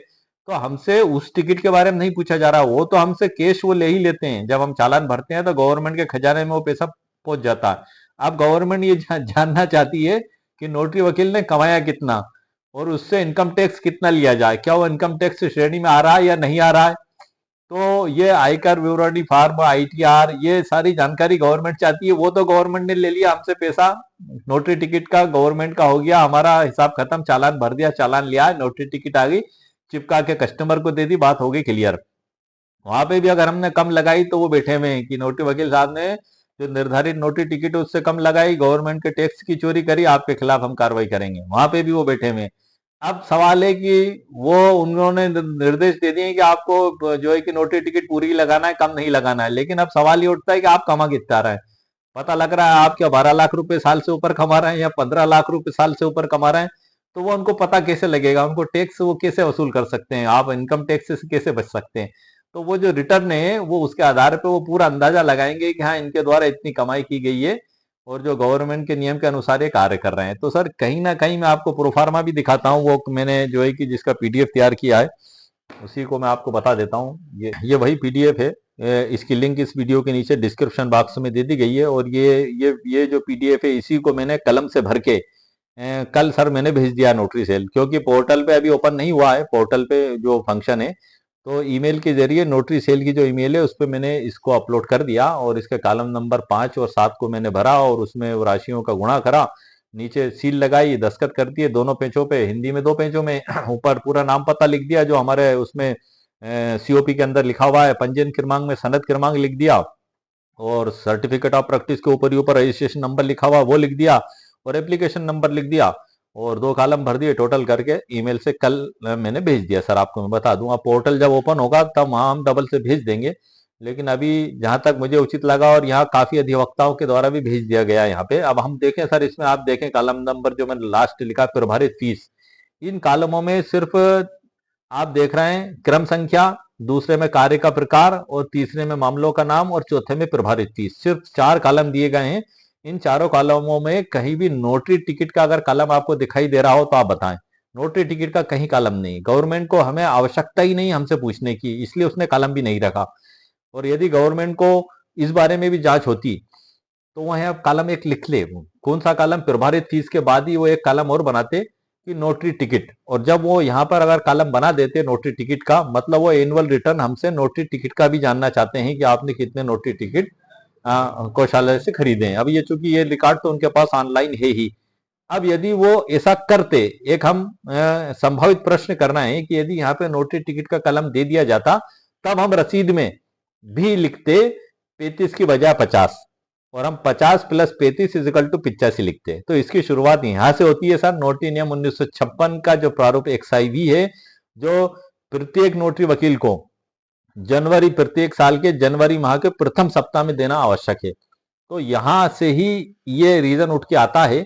तो हमसे उस टिकट के बारे में नहीं पूछा जा रहा, वो तो हमसे कैश वो ले ही लेते हैं। जब हम चालान भरते हैं तो गवर्नमेंट के खजाने में वो पैसा पहुंच जाता है। अब गवर्नमेंट ये जानना चाहती है कि नोटरी वकील ने कमाया कितना और उससे इनकम टैक्स कितना लिया जाए, क्या वो इनकम टैक्स श्रेणी में आ रहा है या नहीं आ रहा है। तो ये आयकर विवरणी फार्म, ITR, ये सारी जानकारी गवर्नमेंट चाहती है। वो तो गवर्नमेंट ने ले लिया हमसे पैसा, नोटरी टिकट का गवर्नमेंट का हो गया, हमारा हिसाब खत्म, चालान भर दिया, चालान लिया, नोटरी टिकट आ गई, चिपका के कस्टमर को दे दी, बात हो गई क्लियर। वहां पे भी अगर हमने कम लगाई तो वो बैठे हुए हैं कि नोटरी वकील साहब ने जो निर्धारित नोटरी टिकट है उससे कम लगाई, गवर्नमेंट के टैक्स की चोरी करी, आपके खिलाफ हम कार्रवाई करेंगे। वहां पे भी वो बैठे हुए हैं। अब सवाल है कि वो उन्होंने निर्देश दे दिए कि आपको जो है कि नोटरी टिकट पूरी ही लगाना है, कम नहीं लगाना है। लेकिन अब सवाल ये उठता है कि आप कमा कितना रहे हैं। पता लग रहा है आप क्या 12 लाख रुपए साल से ऊपर कमा रहे हैं या 15 लाख रुपए साल से ऊपर कमा रहे हैं। तो वो उनको पता कैसे लगेगा, उनको टैक्स वो कैसे वसूल कर सकते हैं, आप इनकम टैक्स से कैसे बच सकते हैं। तो वो जो रिटर्न है वो उसके आधार पे वो पूरा अंदाजा लगाएंगे कि हाँ, इनके द्वारा इतनी कमाई की गई है और जो गवर्नमेंट के नियम के अनुसार ये कार्य कर रहे हैं। तो सर कहीं ना कहीं मैं आपको प्रोफार्मा भी दिखाता हूँ, वो मैंने जो है कि जिसका PDF तैयार किया है, उसी को मैं आपको बता देता हूँ। ये वही PDF है। इसकी लिंक इस वीडियो के नीचे डिस्क्रिप्शन बॉक्स में दे दी गई है। और ये जो PDF है, इसी को मैंने कलम से भर के कल सर मैंने भेज दिया नोटरी सेल, क्योंकि पोर्टल पे अभी ओपन नहीं हुआ है। पोर्टल पे जो फंक्शन है, तो ईमेल के जरिए नोटरी सेल की जो ईमेल है उस पर मैंने इसको अपलोड कर दिया, और इसके कॉलम नंबर 5 और 7 को मैंने भरा और उसमें वो राशियों का गुणा करा, नीचे सील लगाई, दस्तखत कर दिए दोनों पेजों पे, हिंदी में 2 पेजों में। ऊपर पूरा नाम पता लिख दिया जो हमारे उसमें COP के अंदर लिखा हुआ है, पंजीयन क्रमांक में सनद क्रमांक लिख दिया, और सर्टिफिकेट ऑफ प्रैक्टिस के ऊपर ही ऊपर रजिस्ट्रेशन नंबर लिखा हुआ वो लिख दिया, और एप्लीकेशन नंबर लिख दिया, और 2 कॉलम भर दिए टोटल करके। ईमेल से कल मैंने भेज दिया सर, आपको मैं बता दूं। अब पोर्टल जब ओपन होगा तब वहां हम डबल से भेज देंगे, लेकिन अभी जहां तक मुझे उचित लगा, और यहाँ काफी अधिवक्ताओं के द्वारा भी भेज दिया गया है यहाँ पे। अब हम देखें सर, इसमें आप देखें कॉलम नंबर जो मैंने लास्ट लिखा, प्रभारित फीस। इन कॉलमों में सिर्फ आप देख रहे हैं क्रम संख्या, दूसरे में कार्य का प्रकार, और तीसरे में मामलों का नाम, और चौथे में प्रभारित फीस। सिर्फ 4 कॉलम दिए गए हैं। इन चारों कॉलमों में कहीं भी नोटरी टिकट का अगर कॉलम आपको दिखाई दे रहा हो तो आप बताएं। नोटरी टिकट का कहीं कॉलम नहीं। गवर्नमेंट को हमें आवश्यकता ही नहीं हमसे पूछने की, इसलिए उसने कॉलम भी नहीं रखा। और यदि गवर्नमेंट को इस बारे में भी जांच होती तो वह आप कॉलम एक लिख ले। कौन सा कॉलम? प्रभारित फीस के बाद ही वो एक कॉलम और बनाते कि नोटरी टिकट। और जब वो यहाँ पर अगर कॉलम बना देते नोटरी टिकट का, मतलब वो एनुअल रिटर्न हमसे नोटरी टिकट का भी जानना चाहते हैं कि आपने कितने नोटरी टिकट कोषालय से खरीदे हैं। अब ये चूंकि ये रिकॉर्ड तो उनके पास ऑनलाइन है ही। अब यदि वो ऐसा करते, एक हम संभावित प्रश्न करना है कि यदि यहाँ पे नोटरी टिकट का कलम दे दिया जाता, तब हम रसीद में भी लिखते 35 की बजाय 50, और हम 50 + 35 = 85 लिखते। तो इसकी शुरुआत यहां से होती है सर। नोटरी नियम 1956 का जो प्रारूप XIV है, जो प्रत्येक नोटरी वकील को प्रत्येक साल के जनवरी माह के प्रथम सप्ताह में देना आवश्यक है। तो यहां से ही ये रीजन उठ के आता है।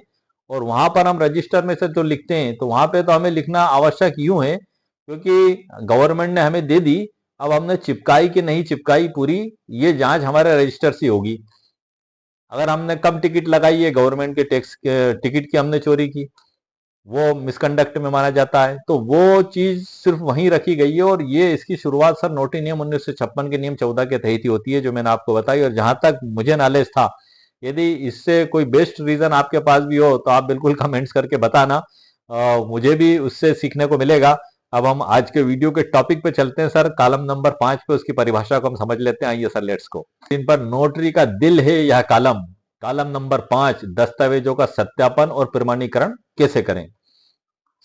और वहां पर हम रजिस्टर में से जो लिखते हैं, तो वहां पे तो हमें लिखना आवश्यक यूं है क्योंकि गवर्नमेंट ने हमें दे दी, अब हमने चिपकाई कि नहीं चिपकाई पूरी, ये जांच हमारे रजिस्टर से होगी। अगर हमने कम टिकट लगाई है, गवर्नमेंट के टैक्स के टिकट की हमने चोरी की, वो मिसकंडक्ट में माना जाता है। तो वो चीज सिर्फ वहीं रखी गई है। और ये इसकी शुरुआत सर नोटरी नियम 1956 के नियम 14 के तहत ही होती है, जो मैंने आपको बताई। और जहां तक मुझे नॉलेज था, यदि इससे कोई बेस्ट रीजन आपके पास भी हो तो आप बिल्कुल कमेंट्स करके बताना, मुझे भी उससे सीखने को मिलेगा। अब हम आज के वीडियो के टॉपिक पे चलते हैं सर, कॉलम नंबर 5 पे, उसकी परिभाषा को हम समझ लेते हैं। आइए सर, लेट्स गो। इन पर नोटरी का दिल है यह कॉलम। कॉलम नंबर 5, दस्तावेजों का सत्यापन और प्रमाणीकरण कैसे करें।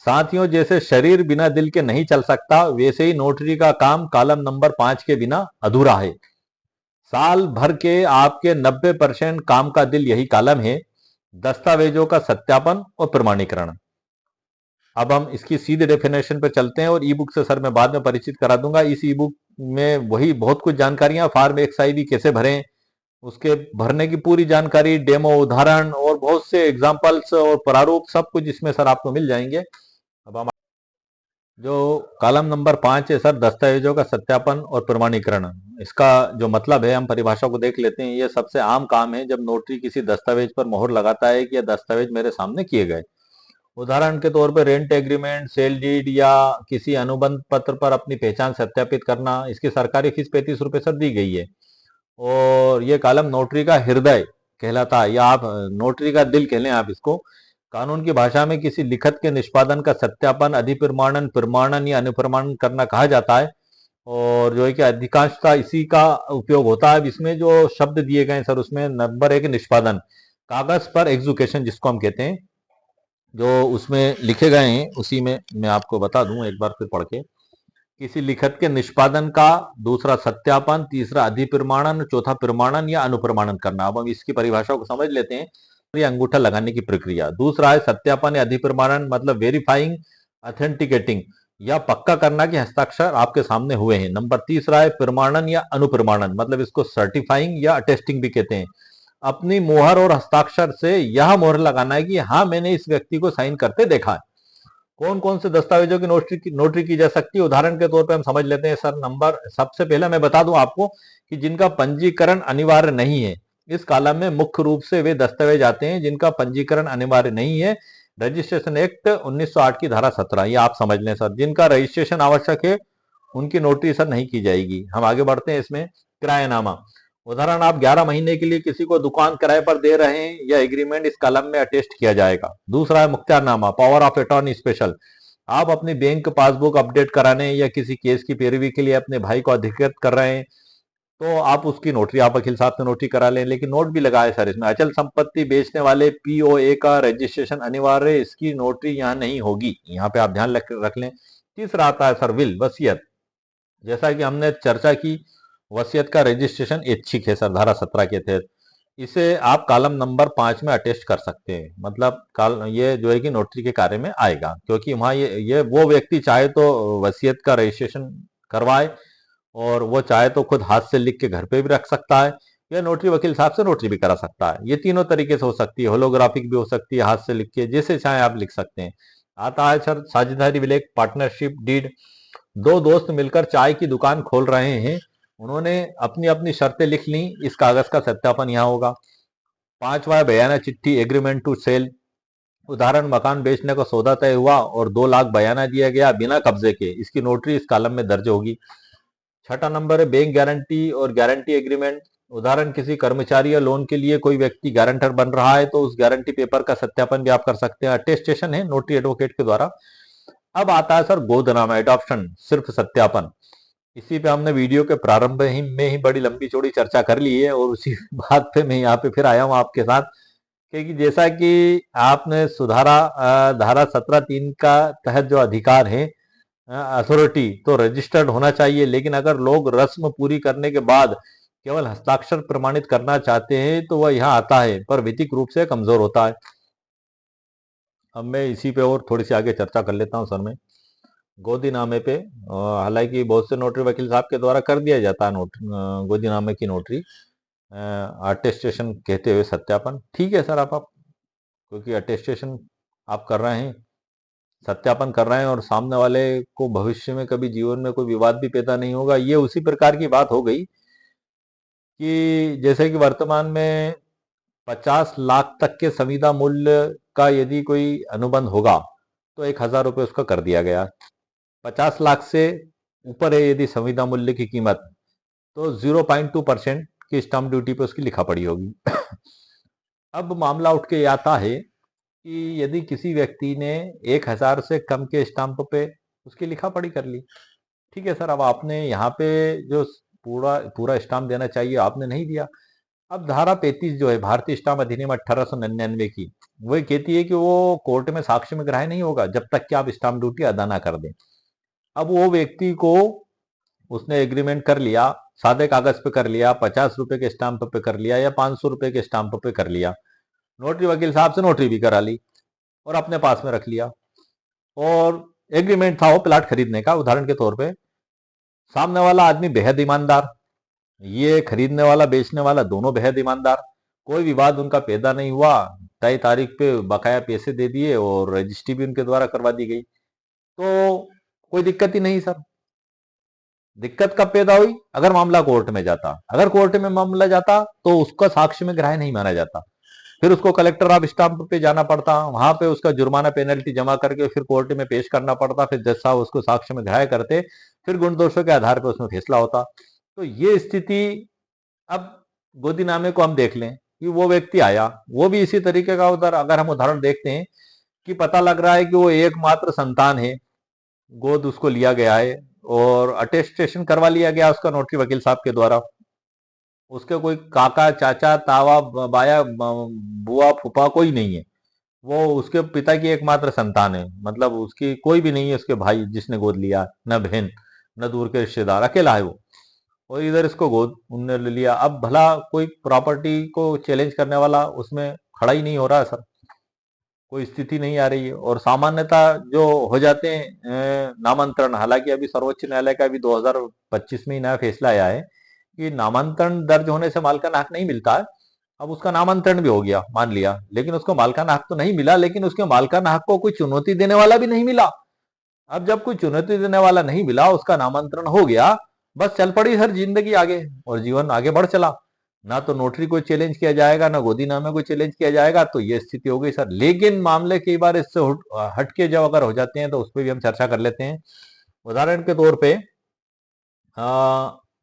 साथियों, जैसे शरीर बिना दिल के नहीं चल सकता, वैसे ही नोटरी का काम कॉलम नंबर 5 के बिना अधूरा है। साल भर के आपके 90% काम का दिल यही कॉलम है, दस्तावेजों का सत्यापन और प्रमाणीकरण। अब हम इसकी सीधे डेफिनेशन पे चलते हैं, और ई बुक से सर मैं बाद में परिचित करा दूंगा। इस ई बुक में वही बहुत कुछ जानकारियां, फॉर्म XIV कैसे भरें, उसके भरने की पूरी जानकारी, डेमो, उदाहरण और बहुत से एग्जाम्पल्स और प्रारूप, सब कुछ इसमें सर आपको मिल जाएंगे। अब हम जो कॉलम नंबर 5 है सर, दस्तावेजों का सत्यापन और प्रमाणीकरण, इसका जो मतलब है हम परिभाषा को देख लेते हैं। यह सबसे आम काम है जब नोटरी किसी दस्तावेज पर मोहर लगाता है कि यह दस्तावेज मेरे सामने किए गए। उदाहरण के तौर पर रेंट एग्रीमेंट, सेल डीड या किसी अनुबंध पत्र पर अपनी पहचान सत्यापित करना। इसकी सरकारी फीस 35 रुपए सर दी गई है। और ये कॉलम नोटरी का हृदय कहलाता है, या आप नोटरी का दिल कह लें आप इसको। कानून की भाषा में किसी लिखत के निष्पादन का सत्यापन, अधिप्रमाणन, प्रमाणन या अनुप्रमाणन करना कहा जाता है। और जो है कि अधिकांशतः इसी का उपयोग होता है। अब इसमें जो शब्द दिए गए सर, उसमें नंबर 1 निष्पादन, कागज पर एग्जीक्यूशन जिसको हम कहते हैं, जो उसमें लिखे गए हैं उसी में मैं आपको बता दूं एक बार फिर पढ़ के। किसी लिखत के निष्पादन का, दूसरा सत्यापन, तीसरा अधिप्रमाणन, चौथा प्रमाणन या अनुप्रमाणन करना। अब हम इसकी परिभाषा को समझ लेते हैं। ये अंगूठा लगाने की प्रक्रिया। दूसरा है सत्यापन या अधिप्रमाणन, मतलब वेरीफाइंग, ऑथेंटिकेटिंग या पक्का करना कि हस्ताक्षर आपके सामने हुए हैं। नंबर तीसरा है प्रमाणन या अनुप्रमाणन, मतलब इसको सर्टिफाइंग या अटेस्टिंग भी कहते हैं। अपनी मोहर और हस्ताक्षर से यह मोहर लगाना है कि हाँ, मैंने इस व्यक्ति को साइन करते देखा है। कौन कौन से दस्तावेजों की नोटरी की जा सकती है, उदाहरण के तौर पे हम समझ लेते हैं सर। नंबर सबसे पहले मैं बता दूं आपको कि जिनका पंजीकरण अनिवार्य नहीं है। इस कॉलम में मुख्य रूप से वे दस्तावेज आते हैं जिनका पंजीकरण अनिवार्य नहीं है। रजिस्ट्रेशन एक्ट 1908 की धारा 17, ये आप समझ लें सर। जिनका रजिस्ट्रेशन आवश्यक है उनकी नोटरी सर नहीं की जाएगी। हम आगे बढ़ते हैं इसमें। किरायानामा, उदाहरण, आप 11 महीने के लिए किसी को दुकान किराए पर दे रहे हैं, यह एग्रीमेंट इस कॉलम में अटेस्ट किया जाएगा। दूसरा है मुख्तारनामा, पावर ऑफ अटॉर्नी स्पेशल, आप अपनी बैंक पासबुक अपडेट कराने या किसी केस की पैरवी के लिए अपने भाई को अधिकृत कर रहे हैं, तो आप उसकी नोटरी, आप वकील साहब से नोटरी करा लें। लेकिन नोट भी लगा है सर इसमें। अचल संपत्ति बेचने वाले POA का रजिस्ट्रेशन अनिवार्य, इसकी नोटरी यहाँ नहीं होगी, यहाँ पे आप ध्यान रख लें। तीसरा आता है सर विल, वसीयत। जैसा कि हमने चर्चा की, वसीयत का रजिस्ट्रेशन ऐच्छिक है सर, धारा 17 के तहत। इसे आप कॉलम नंबर 5 में अटेस्ट कर सकते हैं, मतलब ये जो है कि नोटरी के कार्य में आएगा, क्योंकि वहां ये वो व्यक्ति चाहे तो वसीयत का रजिस्ट्रेशन करवाए, और वो चाहे तो खुद हाथ से लिख के घर पे भी रख सकता है, या नोटरी वकील साहब से नोटरी भी करा सकता है। ये तीनों तरीके से हो सकती है। होलोग्राफिक भी हो सकती है, हाथ से लिख के, जैसे चाहे आप लिख सकते हैं। आता है सर साझेदारी विलेख, पार्टनरशिप डीड। दो दोस्त मिलकर चाय की दुकान खोल रहे हैं, उन्होंने अपनी अपनी शर्तें लिख ली, इस कागज का सत्यापन यहाँ होगा। पांचवा है बयाना चिट्ठी, एग्रीमेंट टू सेल। उदाहरण, मकान बेचने का सौदा तय हुआ और 2 लाख बयाना दिया गया बिना कब्जे के, इसकी नोटरी इस कॉलम में दर्ज होगी। छठा नंबर है बैंक गारंटी और गारंटी एग्रीमेंट। उदाहरण, किसी कर्मचारी या लोन के लिए कोई व्यक्ति गारंटर बन रहा है तो उस गारंटी पेपर का सत्यापन भी आप कर सकते हैं, अटेस्टेशन है नोटरी एडवोकेट के द्वारा। अब आता है सर गोदनामा एडॉप्शन, सिर्फ सत्यापन। इसी पे हमने वीडियो के प्रारंभ में ही बड़ी लंबी चौड़ी चर्चा कर ली है, और उसी बात पे मैं यहाँ पे फिर आया हूँ आपके साथ, क्योंकि जैसा कि आपने सुधारा धारा 17(3) का तहत जो अधिकार है, अथॉरिटी तो रजिस्टर्ड होना चाहिए, लेकिन अगर लोग रस्म पूरी करने के बाद केवल हस्ताक्षर प्रमाणित करना चाहते हैं तो वह यहाँ आता है, पर विधिक रूप से कमजोर होता है। अब मैं इसी पे और थोड़ी सी आगे चर्चा कर लेता हूँ सर। मैं गोदीनामे पे हालांकि बहुत से नोटरी वकील साहब के द्वारा कर दिया जाता है गोदीनामे की नोटरी, अटेस्टेशन कहते हुए सत्यापन। ठीक है सर, आप क्योंकि अटेस्टेशन आप कर रहे हैं, सत्यापन कर रहे हैं, और सामने वाले को भविष्य में कभी जीवन में कोई विवाद भी पैदा नहीं होगा। ये उसी प्रकार की बात हो गई कि जैसे कि वर्तमान में 50 लाख तक के संविदा मूल्य का यदि कोई अनुबंध होगा तो 1,000 रुपये उसका कर दिया गया। 50 लाख से ऊपर है यदि संविदा मूल्य की कीमत, तो 0.2% की स्टाम्प ड्यूटी पे उसकी लिखा पड़ी होगी। अब मामला उठ के आता है कि यदि किसी व्यक्ति ने 1,000 से कम के स्टाम्प पे उसकी लिखा पड़ी कर ली, ठीक है सर, अब आपने यहाँ पे जो पूरा पूरा स्टाम्प देना चाहिए आपने नहीं दिया। अब धारा 35 जो है भारतीय स्टाम्प अधिनियम 1899 की, वो कहती है कि वो कोर्ट में साक्ष्य में ग्राह्य नहीं होगा जब तक कि आप स्टाम्प ड्यूटी अदा ना कर दें। अब वो व्यक्ति को उसने एग्रीमेंट कर लिया, सादे कागज पे कर लिया, 50 रुपए के स्टाम्प पे कर लिया, या 500 रुपए के स्टाम्प पे कर लिया, नोटरी वकील साहब से नोटरी भी करा ली और अपने पास में रख लिया, और एग्रीमेंट था वो प्लाट खरीदने का। उदाहरण के तौर पे सामने वाला आदमी बेहद ईमानदार, ये खरीदने वाला बेचने वाला दोनों बेहद ईमानदार, कोई विवाद उनका पैदा नहीं हुआ, तय तारीख पे बकाया पैसे दे दिए और रजिस्ट्री भी उनके द्वारा करवा दी गई, तो कोई दिक्कत ही नहीं सर। दिक्कत कब पैदा हुई? अगर मामला कोर्ट में जाता, अगर कोर्ट में मामला जाता तो उसका साक्ष्य में ग्राह्य नहीं माना जाता, फिर उसको कलेक्टर ऑफ स्टाम्प पे जाना पड़ता, वहां पे उसका जुर्माना पेनल्टी जमा करके फिर कोर्ट में पेश करना पड़ता, फिर जज साहब उसको साक्ष्य में ग्राह्य करते, फिर गुण दोषों के आधार पर उसमें फैसला होता। तो ये स्थिति, अब गोदीनामे को हम देख लें कि वो व्यक्ति आया, वो भी इसी तरीके का उधर, अगर हम उदाहरण देखते हैं कि पता लग रहा है कि वो एकमात्र संतान है, गोद उसको लिया गया है और अटेस्टेशन करवा लिया गया उसका नोटरी वकील साहब के द्वारा, उसके कोई काका चाचा तावा बाया बुआ फूफा कोई नहीं है, वो उसके पिता की एकमात्र संतान है, मतलब उसकी कोई भी नहीं है, उसके भाई जिसने गोद लिया, न बहन न दूर के रिश्तेदार, अकेला है वो, और इधर इसको गोद उनने ले लिया। अब भला कोई प्रॉपर्टी को चैलेंज करने वाला उसमें खड़ा ही नहीं हो रहा है सर, कोई स्थिति नहीं आ रही है। और सामान्यता जो हो जाते हैं नामांतरण, हालांकि अभी सर्वोच्च न्यायालय का भी 2025 में ही नया फैसला आया है कि नामांतरण दर्ज होने से मालिकाना हक नहीं मिलता है। अब उसका नामांतरण भी हो गया मान लिया, लेकिन उसको मालिकाना हक तो नहीं मिला, लेकिन उसके मालिकाना हक को कोई चुनौती देने वाला भी नहीं मिला। अब जब कोई चुनौती देने वाला नहीं मिला, उसका नामांतरण हो गया, बस चल पड़ी हर जिंदगी आगे, और जीवन आगे बढ़ चला। ना तो नोटरी को चैलेंज किया जाएगा, ना गोदीनामे को चैलेंज किया जाएगा, तो ये स्थिति हो गई सर। लेकिन मामले कई बार इससे हटके जब अगर हो जाते हैं तो उस पर भी हम चर्चा कर लेते हैं। उदाहरण के तौर पे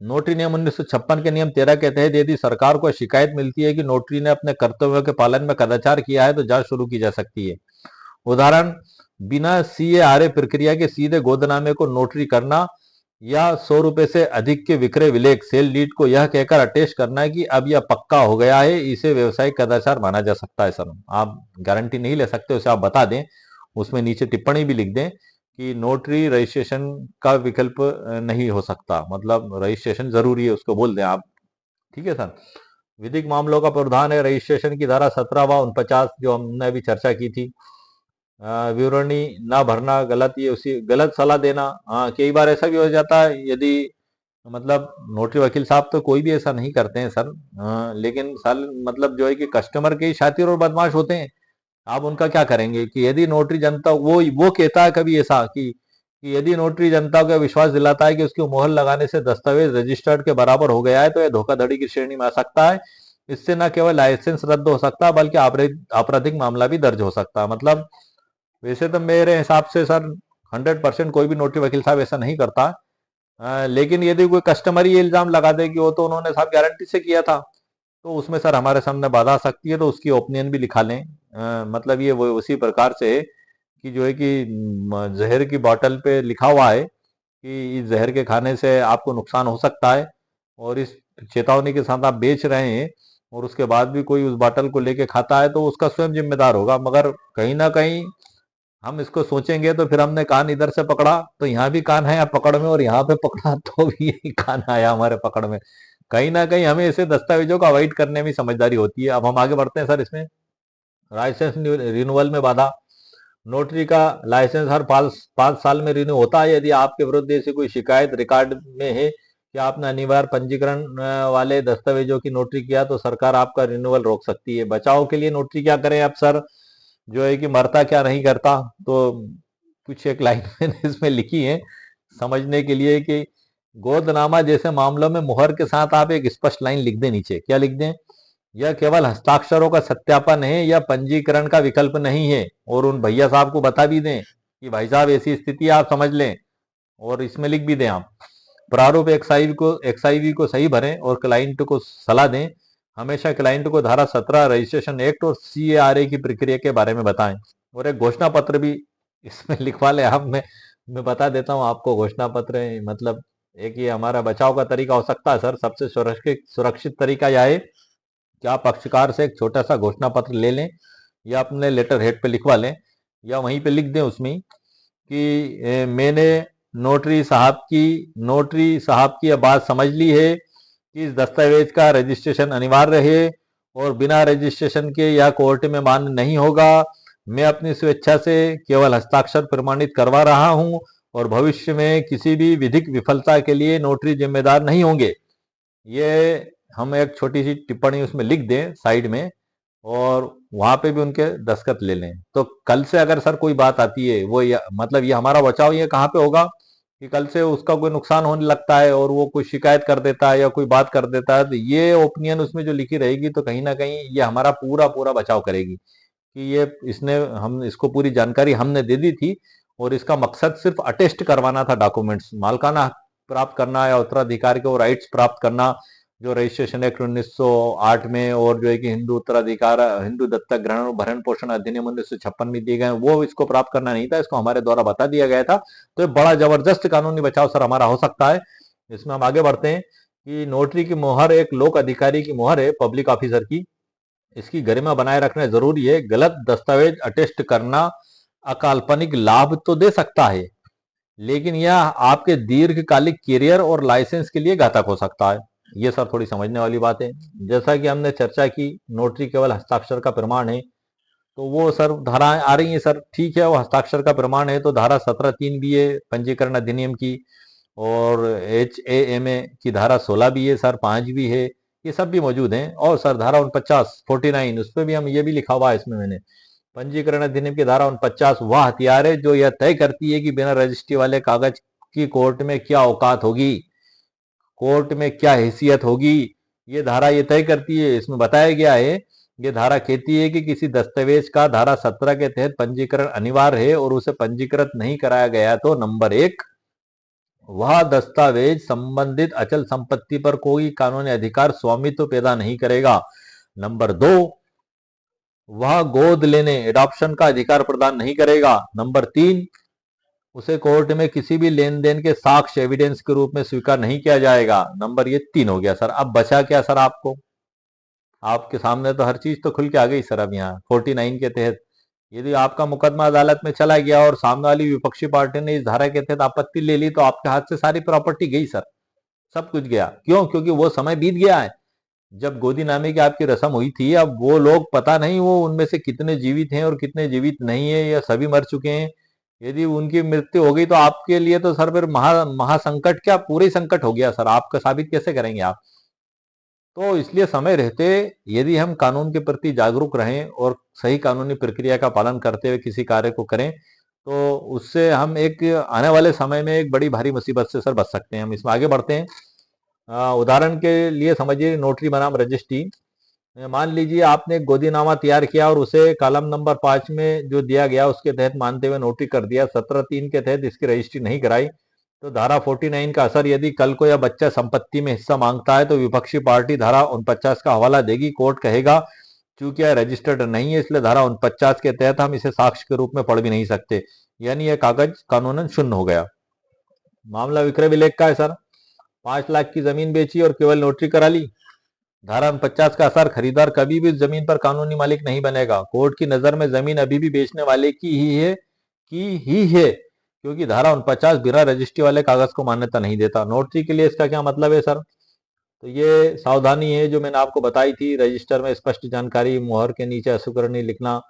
नोटरी नियम 1956 के नियम 13 के तहत यदि सरकार को शिकायत मिलती है कि नोटरी ने अपने कर्तव्यों के पालन में कदाचार किया है तो जांच शुरू की जा सकती है। उदाहरण, बिना CARA प्रक्रिया के सीधे गोदनामे को नोटरी करना, या 100 रुपए से अधिक के विक्रय विलेख सेल डीड को यह कहकर अटेस्ट करना कि अब यह पक्का हो गया है, इसे व्यवसायिक कदाचार माना जा सकता है सर। आप गारंटी नहीं ले सकते, उसे आप बता दें, उसमें नीचे टिप्पणी भी लिख दें कि नोटरी रजिस्ट्रेशन का विकल्प नहीं हो सकता, मतलब रजिस्ट्रेशन जरूरी है, उसको बोल दें आप। ठीक है सर। विधिक मामलों का प्रावधान है रजिस्ट्रेशन की धारा 17 व 49 जो हमने अभी चर्चा की थी। विवरणी ना भरना गलत, ये उसी गलत सलाह देना। हाँ, कई बार ऐसा भी हो जाता है, यदि मतलब नोटरी वकील साहब तो कोई भी ऐसा नहीं करते हैं सर, लेकिन साल मतलब जो है कि कस्टमर के ही शातिर और बदमाश होते हैं। आप उनका क्या करेंगे कि यदि नोटरी जनता वो कहता है कभी ऐसा कि यदि नोटरी जनता को विश्वास दिलाता है कि उसकी मोहर लगाने से दस्तावेज रजिस्टर्ड के बराबर हो गया है तो यह धोखाधड़ी की श्रेणी में आ सकता है। इससे न केवल लाइसेंस रद्द हो सकता है बल्कि आपराधिक मामला भी दर्ज हो सकता है। मतलब वैसे तो मेरे हिसाब से सर 100% कोई भी नोटरी वकील साहब ऐसा नहीं करता, लेकिन यदि कोई कस्टमर ये इल्जाम लगा दे कि वो तो उन्होंने साहब गारंटी से किया था, तो उसमें सर हमारे सामने बाधा आ सकती है, तो उसकी ओपिनियन भी लिखा लें। मतलब ये वो उसी प्रकार से है कि जो है कि जहर की बोतल पे लिखा हुआ है कि इस जहर के खाने से आपको नुकसान हो सकता है, और इस चेतावनी के साथ आप बेच रहे हैं, और उसके बाद भी कोई उस बोतल को लेके खाता है तो उसका स्वयं जिम्मेदार होगा। मगर कहीं ना कहीं हम इसको सोचेंगे तो फिर हमने कान इधर से पकड़ा तो यहाँ भी कान है पकड़ में, और यहाँ पे पकड़ा तो भी यही कान आया हमारे पकड़ में। कहीं ना कहीं हमें ऐसे दस्तावेजों को अवॉइड करने में समझदारी होती है। अब हम आगे बढ़ते हैं सर इसमें। लाइसेंस रिन्यूअल में बाधा। नोटरी का लाइसेंस हर 5 साल में रिन्यू होता है। यदि आपके विरुद्ध ऐसी कोई शिकायत रिकॉर्ड में है कि आपने अनिवार्य पंजीकरण वाले दस्तावेजों की नोटरी किया, तो सरकार आपका रिन्यूअल रोक सकती है। बचाव के लिए नोटरी क्या करें अब सर, जो है कि मरता क्या नहीं करता, तो कुछ एक लाइन मैंने इसमें लिखी है समझने के लिए कि गोदनामा जैसे मामलों में मुहर के साथ आप एक स्पष्ट लाइन लिख दें नीचे। क्या लिख दें? यह केवल हस्ताक्षरों का सत्यापन है या पंजीकरण का विकल्प नहीं है। और उन भैया साहब को बता भी दें कि भाई साहब ऐसी स्थिति आप समझ लें, और इसमें लिख भी दें आप प्रारूप एक्सआईवी को सही भरें और क्लाइंट को सलाह दें। हमेशा क्लाइंट को धारा 17 रजिस्ट्रेशन एक्ट और सीएआरए की प्रक्रिया के बारे में बताएं। और एक घोषणा पत्र भी इसमें लिखवा ले आप। मैं बता देता हूं आपको घोषणा पत्र मतलब एक ये हमारा बचाव का तरीका हो सकता है सर। सबसे सुरक्षित तरीका यह है कि आप पक्षकार से एक छोटा सा घोषणा पत्र ले लें, या अपने लेटर हेड पे लिखवा लें, या वहीं पे लिख दें उसमें कि मैंने नोटरी साहब की यह बात समझ ली है कि इस दस्तावेज का रजिस्ट्रेशन अनिवार्य है और बिना रजिस्ट्रेशन के यह कोर्ट में मान्य नहीं होगा। मैं अपनी स्वेच्छा से केवल हस्ताक्षर प्रमाणित करवा रहा हूं, और भविष्य में किसी भी विधिक विफलता के लिए नोटरी जिम्मेदार नहीं होंगे। ये हम एक छोटी सी टिप्पणी उसमें लिख दें साइड में, और वहां पे भी उनके दस्तखत ले लें। तो कल से अगर सर कोई बात आती है, वो मतलब ये हमारा बचाव ये कहाँ पे होगा कि कल से उसका कोई नुकसान होने लगता है और वो कोई शिकायत कर देता है या कोई बात कर देता है, तो ये ओपिनियन उसमें जो लिखी रहेगी तो कहीं ना कहीं ये हमारा पूरा पूरा बचाव करेगी कि ये इसने हम इसको पूरी जानकारी हमने दे दी थी, और इसका मकसद सिर्फ अटेस्ट करवाना था डॉक्यूमेंट्स, मालकाना हक प्राप्त करना या उत्तराधिकार के राइट्स प्राप्त करना जो रजिस्ट्रेशन एक्ट 1908 में, और जो है कि हिंदू दत्तक ग्रहण और भरण पोषण अधिनियम 1956 में दिए गए, वो इसको प्राप्त करना नहीं था, इसको हमारे द्वारा बता दिया गया था। तो ये बड़ा जबरदस्त कानूनी बचाव सर हमारा हो सकता है। इसमें हम आगे बढ़ते हैं कि नोटरी की मोहर एक लोक अधिकारी की मोहर है, पब्लिक ऑफिसर की। इसकी गरिमा बनाए रखना जरूरी है। गलत दस्तावेज अटेस्ट करना अकाल्पनिक लाभ तो दे सकता है, लेकिन यह आपके दीर्घकालिक करियर और लाइसेंस के लिए घातक हो सकता है। ये सर थोड़ी समझने वाली बात है। जैसा कि हमने चर्चा की, नोटरी केवल हस्ताक्षर का प्रमाण है, तो वो सर धाराएं आ रही हैं सर, ठीक है, वो हस्ताक्षर का प्रमाण है तो धारा 17(3) भी है पंजीकरण अधिनियम की, और HAMA की धारा 16 भी है सर, 5 भी है, ये सब भी मौजूद हैं। और सर धारा 49 उस पर भी हम ये भी लिखा हुआ है इसमें मैंने, पंजीकरण अधिनियम की धारा 49 वह हथियार है जो यह तय करती है कि बिना रजिस्ट्री वाले कागज की कोर्ट में क्या औकात होगी, कोर्ट में क्या हैसियत होगी। ये धारा ये तय करती है, इसमें बताया गया है। ये धारा कहती है कि किसी दस्तावेज का धारा 17 के तहत पंजीकरण अनिवार्य है, और उसे पंजीकृत नहीं कराया गया तो नंबर 1, वह दस्तावेज संबंधित अचल संपत्ति पर कोई कानूनी अधिकार स्वामित्व पैदा नहीं करेगा। नंबर 2, वह गोद लेने एडॉप्शन का अधिकार प्रदान नहीं करेगा। नंबर 3, उसे कोर्ट में किसी भी लेन देन के साक्ष्य एविडेंस के रूप में स्वीकार नहीं किया जाएगा। नंबर ये 3 हो गया सर। अब बचा क्या सर आपको? आपके सामने तो हर चीज तो खुल के आ गई सर। अब यहाँ 49 के तहत यदि आपका मुकदमा अदालत में चला गया और सामने वाली विपक्षी पार्टी ने इस धारा के तहत आपत्ति ले ली, तो आपके हाथ से सारी प्रॉपर्टी गई सर, सब कुछ गया। क्यों? क्योंकि वो समय बीत गया है जब गोदीनामे की आपकी रस्म हुई थी। अब वो लोग पता नहीं वो उनमें से कितने जीवित हैं और कितने जीवित नहीं है, या सभी मर चुके हैं। यदि उनकी मृत्यु हो गई तो आपके लिए तो सर फिर महासंकट, क्या पूरे ही संकट हो गया सर। आपका साबित कैसे करेंगे आप? तो इसलिए समय रहते यदि हम कानून के प्रति जागरूक रहें और सही कानूनी प्रक्रिया का पालन करते हुए किसी कार्य को करें, तो उससे हम एक आने वाले समय में एक बड़ी भारी मुसीबत से सर बच सकते हैं। हम इसमें आगे बढ़ते हैं। उदाहरण के लिए समझिए नोटरी बनाम रजिस्ट्री। मान लीजिए आपने एक गोदीनामा तैयार किया और उसे कॉलम नंबर 5 में जो दिया गया उसके तहत मानते हुए नोटरी कर दिया। 17(3) के तहत इसकी रजिस्ट्री नहीं कराई, तो धारा 49 का असर, यदि कल को यह बच्चा संपत्ति में हिस्सा मांगता है तो विपक्षी पार्टी धारा 49 का हवाला देगी। कोर्ट कहेगा चूंकि यह रजिस्टर्ड नहीं है इसलिए धारा 49 के तहत हम इसे साक्ष्य के रूप में पढ़ भी नहीं सकते, यानी यह कागज कानूनन शून्य हो गया। मामला विक्रय विलेख का है सर। 5 लाख की जमीन बेची और केवल नोटरी करा ली। धारा 49 का असर, खरीदार कभी भी उस जमीन पर कानूनी मालिक नहीं बनेगा। कोर्ट की नजर में जमीन अभी भी बेचने वाले की ही है क्योंकि धारा 49 बिना रजिस्ट्री वाले कागज को मान्यता नहीं देता। नोटरी के लिए इसका क्या मतलब है सर? तो ये सावधानी है जो मैंने आपको बताई थी। रजिस्टर में स्पष्ट जानकारी, मुहर के नीचे अशुकरणी लिखना,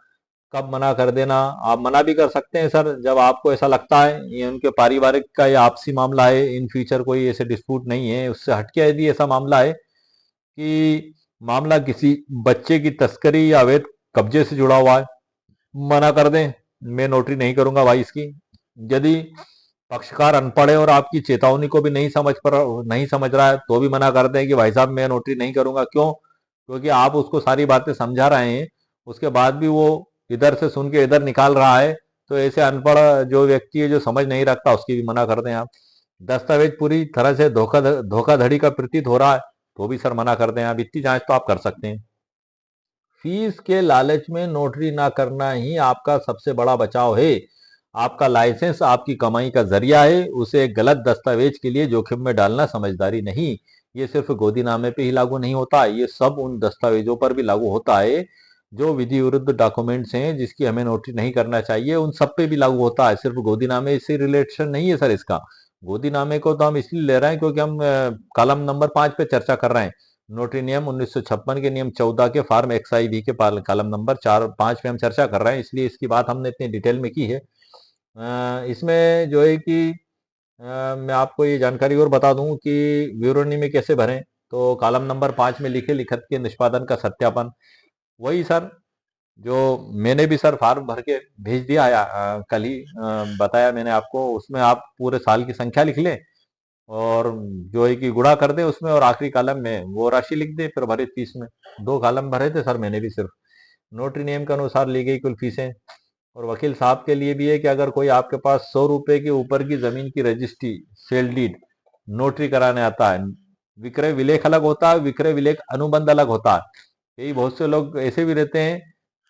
कब मना कर देना। आप मना भी कर सकते हैं सर जब आपको ऐसा लगता है ये उनके पारिवारिक का या आपसी मामला है, इन फ्यूचर कोई ऐसे डिस्प्यूट नहीं है। उससे हटके यदि ऐसा मामला है कि मामला किसी बच्चे की तस्करी या अवैध कब्जे से जुड़ा हुआ है, मना कर दें, मैं नोटरी नहीं करूंगा भाई इसकी। यदि पक्षकार अनपढ़ है और आपकी चेतावनी को भी नहीं समझ रहा है तो भी मना कर दें कि भाई साहब मैं नोटरी नहीं करूंगा। क्यों? क्योंकि आप उसको सारी बातें समझा रहे हैं, उसके बाद भी वो इधर से सुन के इधर निकाल रहा है। तो ऐसे अनपढ़ जो व्यक्ति है जो समझ नहीं रखता उसकी भी मना कर दें आप। दस्तावेज पूरी तरह से धोखाधड़ी का प्रतीत हो रहा है तो भी सर मना कर दें आप। इतनी जांच तो आप कर सकते हैं। फीस के लालच में नोटरी ना करना ही आपका सबसे बड़ा बचाव है। आपका लाइसेंस आपकी कमाई का जरिया है, उसे एक गलत दस्तावेज के लिए जोखिम में डालना समझदारी नहीं। ये सिर्फ गोदीनामे पे ही लागू नहीं होता, ये सब उन दस्तावेजों पर भी लागू होता है जो विधि विरुद्ध डॉक्यूमेंट्स हैं जिसकी हमें नोटरी नहीं करना चाहिए, उन सब पे भी लागू होता है। सिर्फ गोदीनामे से रिलेशन नहीं है सर इसका। गोदीनामे को तो हम इसलिए ले रहे हैं क्योंकि हम कॉलम नंबर 5 पे चर्चा कर रहे हैं। नोटरी नियम 1956 के नियम 14 के फॉर्म XIV के कॉलम नंबर 4-5 पे हम चर्चा कर रहे हैं, इसलिए इसकी बात हमने इतनी डिटेल में की है। इसमें जो है कि मैं आपको ये जानकारी और बता दूं कि विवरणी में कैसे भरें। तो कॉलम नंबर 5 में लिखे लिखत के निष्पादन का सत्यापन, वही सर जो मैंने भी सर फॉर्म भर के भेज दिया है, कल ही बताया मैंने आपको। उसमें आप पूरे साल की संख्या लिख लें और जो है कि गुणा कर दें उसमें, और आखिरी कॉलम में वो राशि लिख दें फिर भरे फीस में। 2 कॉलम भरे थे सर मैंने भी सिर्फ। नोटरी नियम के अनुसार ली गई कुल फीसें। और वकील साहब के लिए भी है कि अगर कोई आपके पास 100 रुपए के ऊपर की जमीन की रजिस्ट्री, सेल डीड नोटरी कराने आता है, विक्रय विलेख अलग होता है, विक्रय विलेख अनुबंध अलग होता है। यही बहुत से लोग ऐसे भी रहते हैं,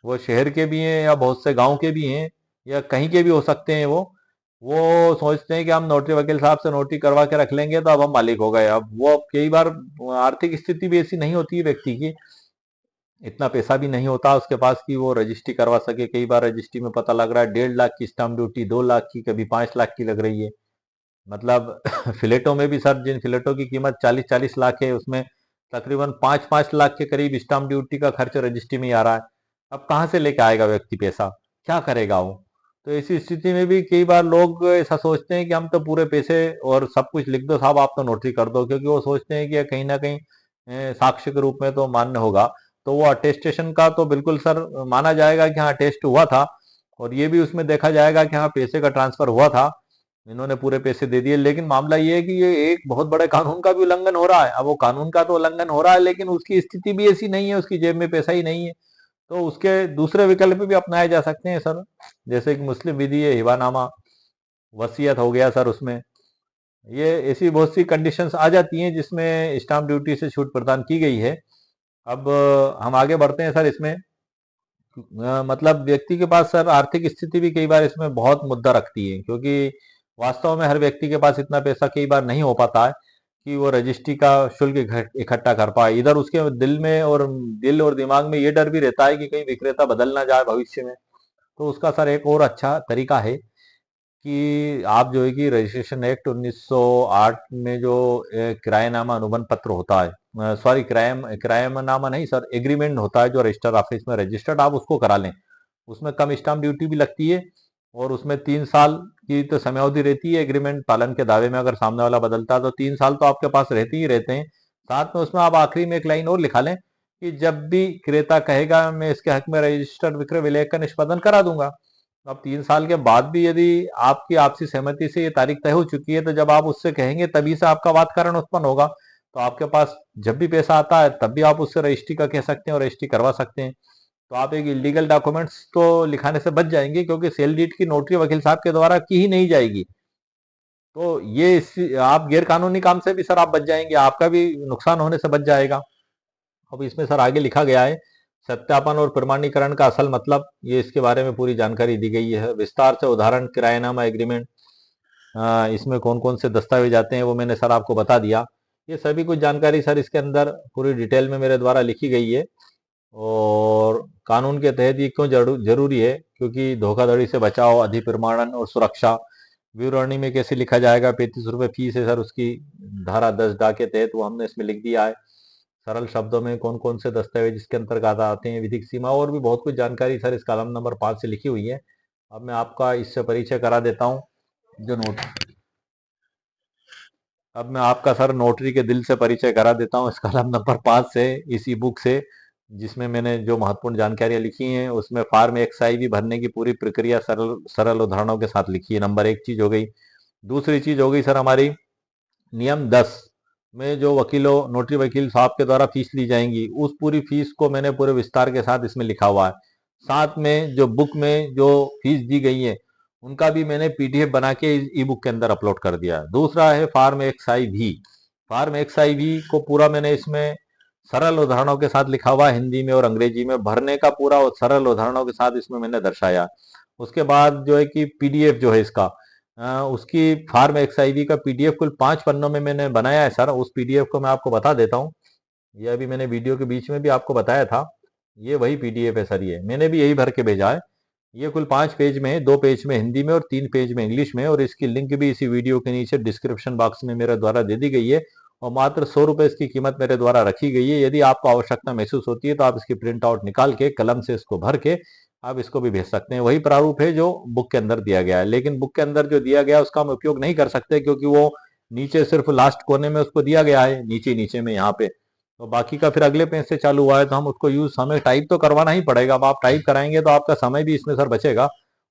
वो शहर के भी हैं या बहुत से गांव के भी हैं या कहीं के भी हो सकते हैं। वो सोचते हैं कि हम नोटरी वकील साहब से नोटरी करवा के रख लेंगे तो अब हम मालिक हो गए। अब वो कई बार आर्थिक स्थिति भी ऐसी नहीं होती है व्यक्ति की, इतना पैसा भी नहीं होता उसके पास कि वो रजिस्ट्री करवा सके। कई बार रजिस्ट्री में पता लग रहा है 1.5 लाख की स्टाम्प ड्यूटी, 2 लाख की, कभी 5 लाख की लग रही है। मतलब फ्लैटों में भी सर, जिन फ्लैटों की कीमत 40-40 लाख है उसमें तकरीबन 5-5 लाख के करीब स्टाम्प ड्यूटी का खर्च रजिस्ट्री में ही आ रहा है। अब कहाँ से लेके आएगा व्यक्ति पैसा, क्या करेगा वो? तो ऐसी स्थिति में भी कई बार लोग ऐसा सोचते हैं कि हम तो पूरे पैसे और सब कुछ लिख दो साहब, आप तो नोटरी कर दो, क्योंकि वो सोचते हैं कि ये कहीं ना कहीं साक्ष्य के रूप में तो मान्य होगा। तो वो अटेस्टेशन का तो बिल्कुल सर माना जाएगा कि हाँ अटेस्ट हुआ था, और ये भी उसमें देखा जाएगा कि हाँ पैसे का ट्रांसफर हुआ था, इन्होंने पूरे पैसे दे दिए। लेकिन मामला ये है कि ये एक बहुत बड़े कानून का भी उल्लंघन हो रहा है। अब वो कानून का तो उल्लंघन हो रहा है लेकिन उसकी स्थिति भी ऐसी नहीं है, उसकी जेब में पैसा ही नहीं है। तो उसके दूसरे विकल्प भी अपनाए जा सकते हैं सर, जैसे कि मुस्लिम विधि है, हिबानामा, वसीयत हो गया सर उसमें। ये ऐसी बहुत सी कंडीशंस आ जाती हैं जिसमें स्टाम्प ड्यूटी से छूट प्रदान की गई है। अब हम आगे बढ़ते हैं सर इसमें। मतलब व्यक्ति के पास सर आर्थिक स्थिति भी कई बार इसमें बहुत मुद्दा रखती है, क्योंकि वास्तव में हर व्यक्ति के पास इतना पैसा कई बार नहीं हो पाता है कि वो रजिस्ट्री का शुल्क इकट्ठा कर पाए। इधर उसके दिल और दिमाग में ये डर भी रहता है कि कहीं विक्रेता बदल ना जाए भविष्य में। तो उसका सर एक और अच्छा तरीका है कि आप जो है कि रजिस्ट्रेशन एक्ट 1908 में जो किराएनामा अनुबंध पत्र होता है, सॉरी किराएनामा नहीं सर, एग्रीमेंट होता है जो रजिस्टर ऑफिस में रजिस्टर्ड, आप उसको करा लें। उसमें कम स्टाम्प ड्यूटी भी लगती है और उसमें 3 साल की तो समयावधि रहती है एग्रीमेंट पालन के दावे में। अगर सामने वाला बदलता है तो 3 साल तो आपके पास रहते ही रहते हैं। साथ में उसमें आप आखिरी में एक लाइन और लिखा लें कि जब भी क्रेता कहेगा मैं इसके हक में रजिस्टर्ड विक्रय विलेख का निष्पादन करा दूंगा। अब 3 साल के बाद भी यदि आपकी आपसी सहमति से ये तारीख तय हो चुकी है तो जब आप उससे कहेंगे तभी से आपका वाद कारण उत्पन्न होगा। तो आपके पास जब भी पैसा आता है तब भी आप उससे रजिस्ट्री का कह सकते हैं और रजिस्ट्री करवा सकते हैं। तो आप एक इलीगल डॉक्यूमेंट्स तो लिखाने से बच जाएंगे, क्योंकि सेल डीड की नोटरी वकील साहब के द्वारा की ही नहीं जाएगी। तो ये आप गैर कानूनी काम से भी सर आप बच जाएंगे, आपका भी नुकसान होने से बच जाएगा। अब इसमें सर आगे लिखा गया है सत्यापन और प्रमाणीकरण का असल मतलब, ये इसके बारे में पूरी जानकारी दी गई है विस्तार से। उदाहरण किरायानामा एग्रीमेंट, इसमें कौन कौन से दस्तावेज आते हैं वो मैंने सर आपको बता दिया। ये सभी कुछ जानकारी सर इसके अंदर पूरी डिटेल में मेरे द्वारा लिखी गई है। और कानून के तहत ये क्यों जरूरी है, क्योंकि धोखाधड़ी से बचाव, अधिप्रमाणन और सुरक्षा। विवरणी में कैसे लिखा जाएगा, 35 रुपये फीस है सर उसकी, धारा 10 डा के तहत वो हमने इसमें लिख दिया है। सरल शब्दों में कौन कौन से दस्तावेज इसके अंतर्गत आते हैं, विधिक सीमा, और भी बहुत कुछ जानकारी सर इस कॉलम नंबर 5 से लिखी हुई है। अब मैं आपका इससे परिचय करा देता हूँ। जो नोट अब मैं आपका सर नोटरी के दिल से परिचय करा देता हूँ इस कॉलम नंबर 5 से, इस ई बुक से, जिसमें मैंने जो महत्वपूर्ण जानकारियां लिखी हैं उसमें फार्म एक्स भी भरने की पूरी प्रक्रिया सरल सरल उदाहरणों के साथ लिखी है। नंबर 1 चीज हो गई। दूसरी चीज हो गई सर हमारी नियम 10 में जो वकीलों नोटरी वकील साहब के द्वारा फीस ली जाएंगी, उस पूरी फीस को मैंने पूरे विस्तार के साथ इसमें लिखा हुआ है। साथ में जो बुक में जो फीस दी गई है उनका भी मैंने पीडीएफ बना के इस ई बुक के अंदर अपलोड कर दिया। दूसरा है फार्म एक्स आई भी। फार्म एक्स आई भी को पूरा मैंने इसमें सरल उदाहरणों के साथ लिखा हुआ है, हिंदी में और अंग्रेजी में, भरने का पूरा सरल उदाहरणों के साथ इसमें मैंने दर्शाया। उसके बाद जो है कि पीडीएफ जो है इसका, उसकी फार्म एक्सआईवी का पीडीएफ कुल 5 पन्नों में मैंने बनाया है सर। उस पीडीएफ को मैं आपको बता देता हूँ। ये अभी मैंने वीडियो के बीच में भी आपको बताया था, ये वही पीडीएफ है सर। ये मैंने भी यही भर के भेजा है। ये कुल 5 पेज में है, 2 पेज में हिंदी में और 3 पेज में इंग्लिश में। और इसकी लिंक भी इसी वीडियो के नीचे डिस्क्रिप्शन बॉक्स में मेरे द्वारा दे दी गई है। और मात्र 100 रुपए इसकी कीमत मेरे द्वारा रखी गई है। यदि आपको आवश्यकता महसूस होती है तो आप इसकी प्रिंट आउट निकाल के कलम से इसको भर के आप इसको भी भेज सकते हैं। वही प्रारूप है जो बुक के अंदर दिया गया है, लेकिन बुक के अंदर जो दिया गया है उसका हम उपयोग नहीं कर सकते, क्योंकि वो नीचे सिर्फ लास्ट कोने में उसको दिया गया है, नीचे नीचे में यहाँ पे। तो बाकी का फिर अगले पेज से चालू हुआ है तो हम उसको यूज हमें टाइप तो करवाना ही पड़ेगा। अब आप टाइप कराएंगे तो आपका समय भी इसमें सर बचेगा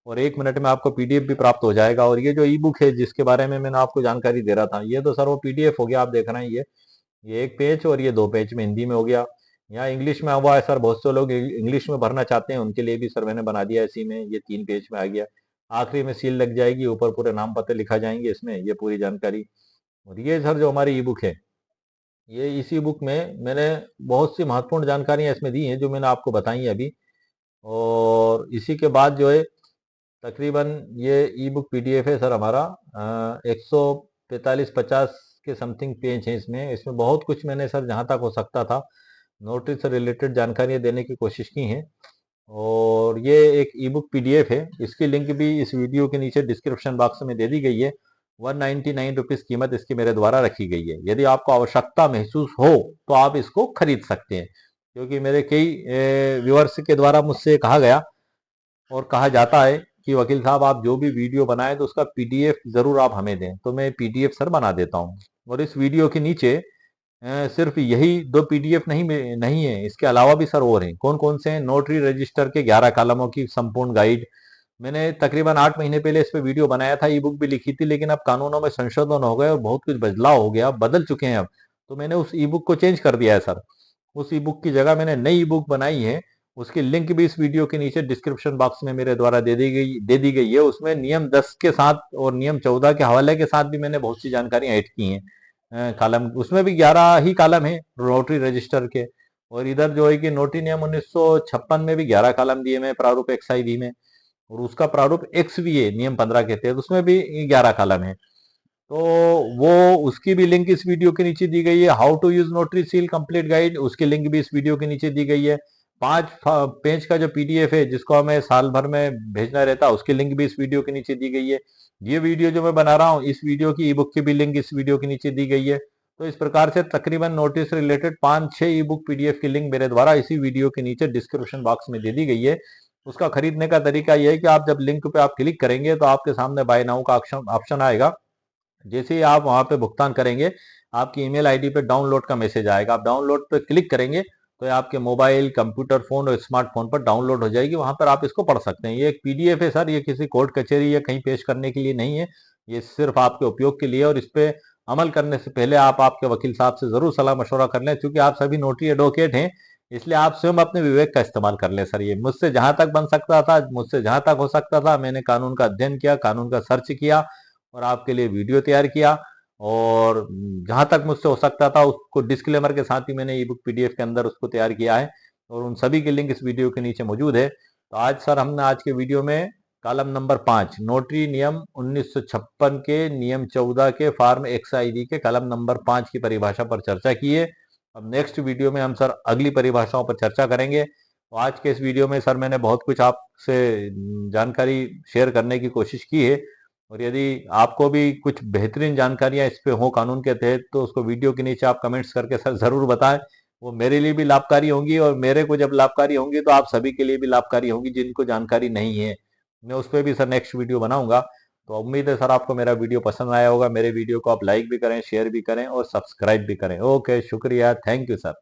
और 1 मिनट में आपको पीडीएफ भी प्राप्त हो जाएगा। और ये जो ई बुक है जिसके बारे में मैंने आपको जानकारी दे रहा था, ये तो सर वो पीडीएफ हो गया, आप देख रहे हैं ये 1 पेज और ये 2 पेज में हिंदी में हो गया। यहाँ इंग्लिश में हुआ है सर, बहुत से लोग इंग्लिश में भरना चाहते हैं, उनके लिए भी सर मैंने बना दिया इसी में, ये 3 पेज में आ गया। आखिरी में सील लग जाएगी, ऊपर पूरे नाम पते लिखा जाएंगे इसमें, ये पूरी जानकारी। और ये सर जो हमारी ई बुक है, ये इसी बुक में मैंने बहुत सी महत्वपूर्ण जानकारियां इसमें दी हैं जो मैंने आपको बताई हैं अभी। और इसी के बाद जो है तकरीबन ये ई बुक पीडीएफ है सर हमारा, 145-50 के समथिंग पेज है इसमें। इसमें बहुत कुछ मैंने सर जहाँ तक हो सकता था नोटरी से रिलेटेड जानकारियाँ देने की कोशिश की हैं। और ये एक ई बुक पीडीएफ है, इसकी लिंक भी इस वीडियो के नीचे डिस्क्रिप्शन बॉक्स में दे दी गई है। 199 रुपीज़ कीमत इसकी मेरे द्वारा रखी गई है। यदि आपको आवश्यकता महसूस हो तो आप इसको खरीद सकते हैं, क्योंकि मेरे कई व्यूअर्स के द्वारा मुझसे कहा गया और कहा जाता है कि वकील साहब आप जो भी वीडियो बनाए तो उसका पीडीएफ जरूर आप हमें दें, तो मैं पीडीएफ सर बना देता हूँ। और इस वीडियो के नीचे सिर्फ यही 2 पीडीएफ नहीं है, इसके अलावा भी सर और हैं। कौन कौन से हैं? नोटरी रजिस्टर के 11 कॉलमों की संपूर्ण गाइड। मैंने तकरीबन 8 महीने पहले इस पे वीडियो बनाया था, ई बुक भी लिखी थी, लेकिन अब कानूनों में संशोधन हो गए और बहुत कुछ बदलाव हो गया, बदल चुके हैं अब। तो मैंने उस ई बुक को चेंज कर दिया है सर। उस ई बुक की जगह मैंने नई ई बुक बनाई है, उसकी लिंक भी इस वीडियो के नीचे डिस्क्रिप्शन बॉक्स में मेरे द्वारा दे दी गई है। उसमें नियम 10 के साथ और नियम 14 के हवाले के साथ भी मैंने बहुत सी जानकारियां ऐड की हैं। कॉलम उसमें भी 11 ही कॉलम है नोटरी रजिस्टर के। और इधर जो है कि नोटरी नियम 1956 में भी 11 कॉलम दिए मैं प्रारूप एक्सआईवी में, और उसका प्रारूप एक्सवीए नियम 15 के तहत उसमें भी 11 कॉलम है। तो वो उसकी भी लिंक इस वीडियो के नीचे दी गई है। How to use notary seal complete guide, उसकी लिंक भी इस वीडियो के नीचे दी गई है। 5 पेज का जो पीडीएफ है जिसको हमें साल भर में भेजना रहता है, उसकी लिंक भी इस वीडियो के नीचे दी गई है। ये वीडियो जो मैं बना रहा हूँ इस वीडियो की ई बुक की भी लिंक इस वीडियो के नीचे दी गई है। तो इस प्रकार से तकरीबन नोटिस से रिलेटेड 5-6 ई बुक पीडीएफ की लिंक मेरे द्वारा इसी वीडियो के नीचे डिस्क्रिप्शन बॉक्स में दे दी गई है। उसका खरीदने का तरीका यह है कि आप जब लिंक पे आप क्लिक करेंगे तो आपके सामने बाय नाउ का ऑप्शन आएगा। जैसे ही आप वहां पे भुगतान करेंगे आपकी ईमेल आईडी पे डाउनलोड का मैसेज आएगा। आप डाउनलोड पे क्लिक करेंगे तो ये आपके मोबाइल, कंप्यूटर, फोन और स्मार्टफोन पर डाउनलोड हो जाएगी। वहां पर आप इसको पढ़ सकते हैं। ये एक पीडीएफ है सर, ये किसी कोर्ट कचहरी या कहीं पेश करने के लिए नहीं है, ये सिर्फ आपके उपयोग के लिए। और इस पे अमल करने से पहले आप आपके वकील साहब से जरूर सलाह मशवरा कर लें, क्योंकि आप सभी नोटरी एडवोकेट हैं, इसलिए आप स्वयं अपने विवेक का इस्तेमाल कर लें सर। ये मुझसे जहां तक बन सकता था, मुझसे जहां तक हो सकता था, मैंने कानून का अध्ययन किया, कानून का सर्च किया और आपके लिए वीडियो तैयार किया। और जहां तक मुझसे हो सकता था उसको डिस्क्लेमर के साथ ही मैंने ई बुक पीडीएफ के अंदर उसको तैयार किया है, और उन सभी के लिंक इस वीडियो के नीचे मौजूद है। तो आज सर हमने आज के वीडियो में कॉलम नंबर 5 नोटरी नियम 1956 के नियम 14 के फॉर्म XIV के कॉलम नंबर 5 की परिभाषा पर चर्चा की है। अब नेक्स्ट वीडियो में हम सर अगली परिभाषाओं पर चर्चा करेंगे। तो आज के इस वीडियो में सर मैंने बहुत कुछ आपसे जानकारी शेयर करने की कोशिश की है, और यदि आपको भी कुछ बेहतरीन जानकारियां इस पे हो कानून के तहत तो उसको वीडियो के नीचे आप कमेंट्स करके सर जरूर बताएं। वो मेरे लिए भी लाभकारी होंगी, और मेरे को जब लाभकारी होंगी तो आप सभी के लिए भी लाभकारी होंगी जिनको जानकारी नहीं है। मैं उस पर भी सर नेक्स्ट वीडियो बनाऊंगा। तो उम्मीद है सर आपको मेरा वीडियो पसंद आया होगा। मेरे वीडियो को आप लाइक भी करें, शेयर भी करें और सब्सक्राइब भी करें। ओके, शुक्रिया, थैंक यू सर।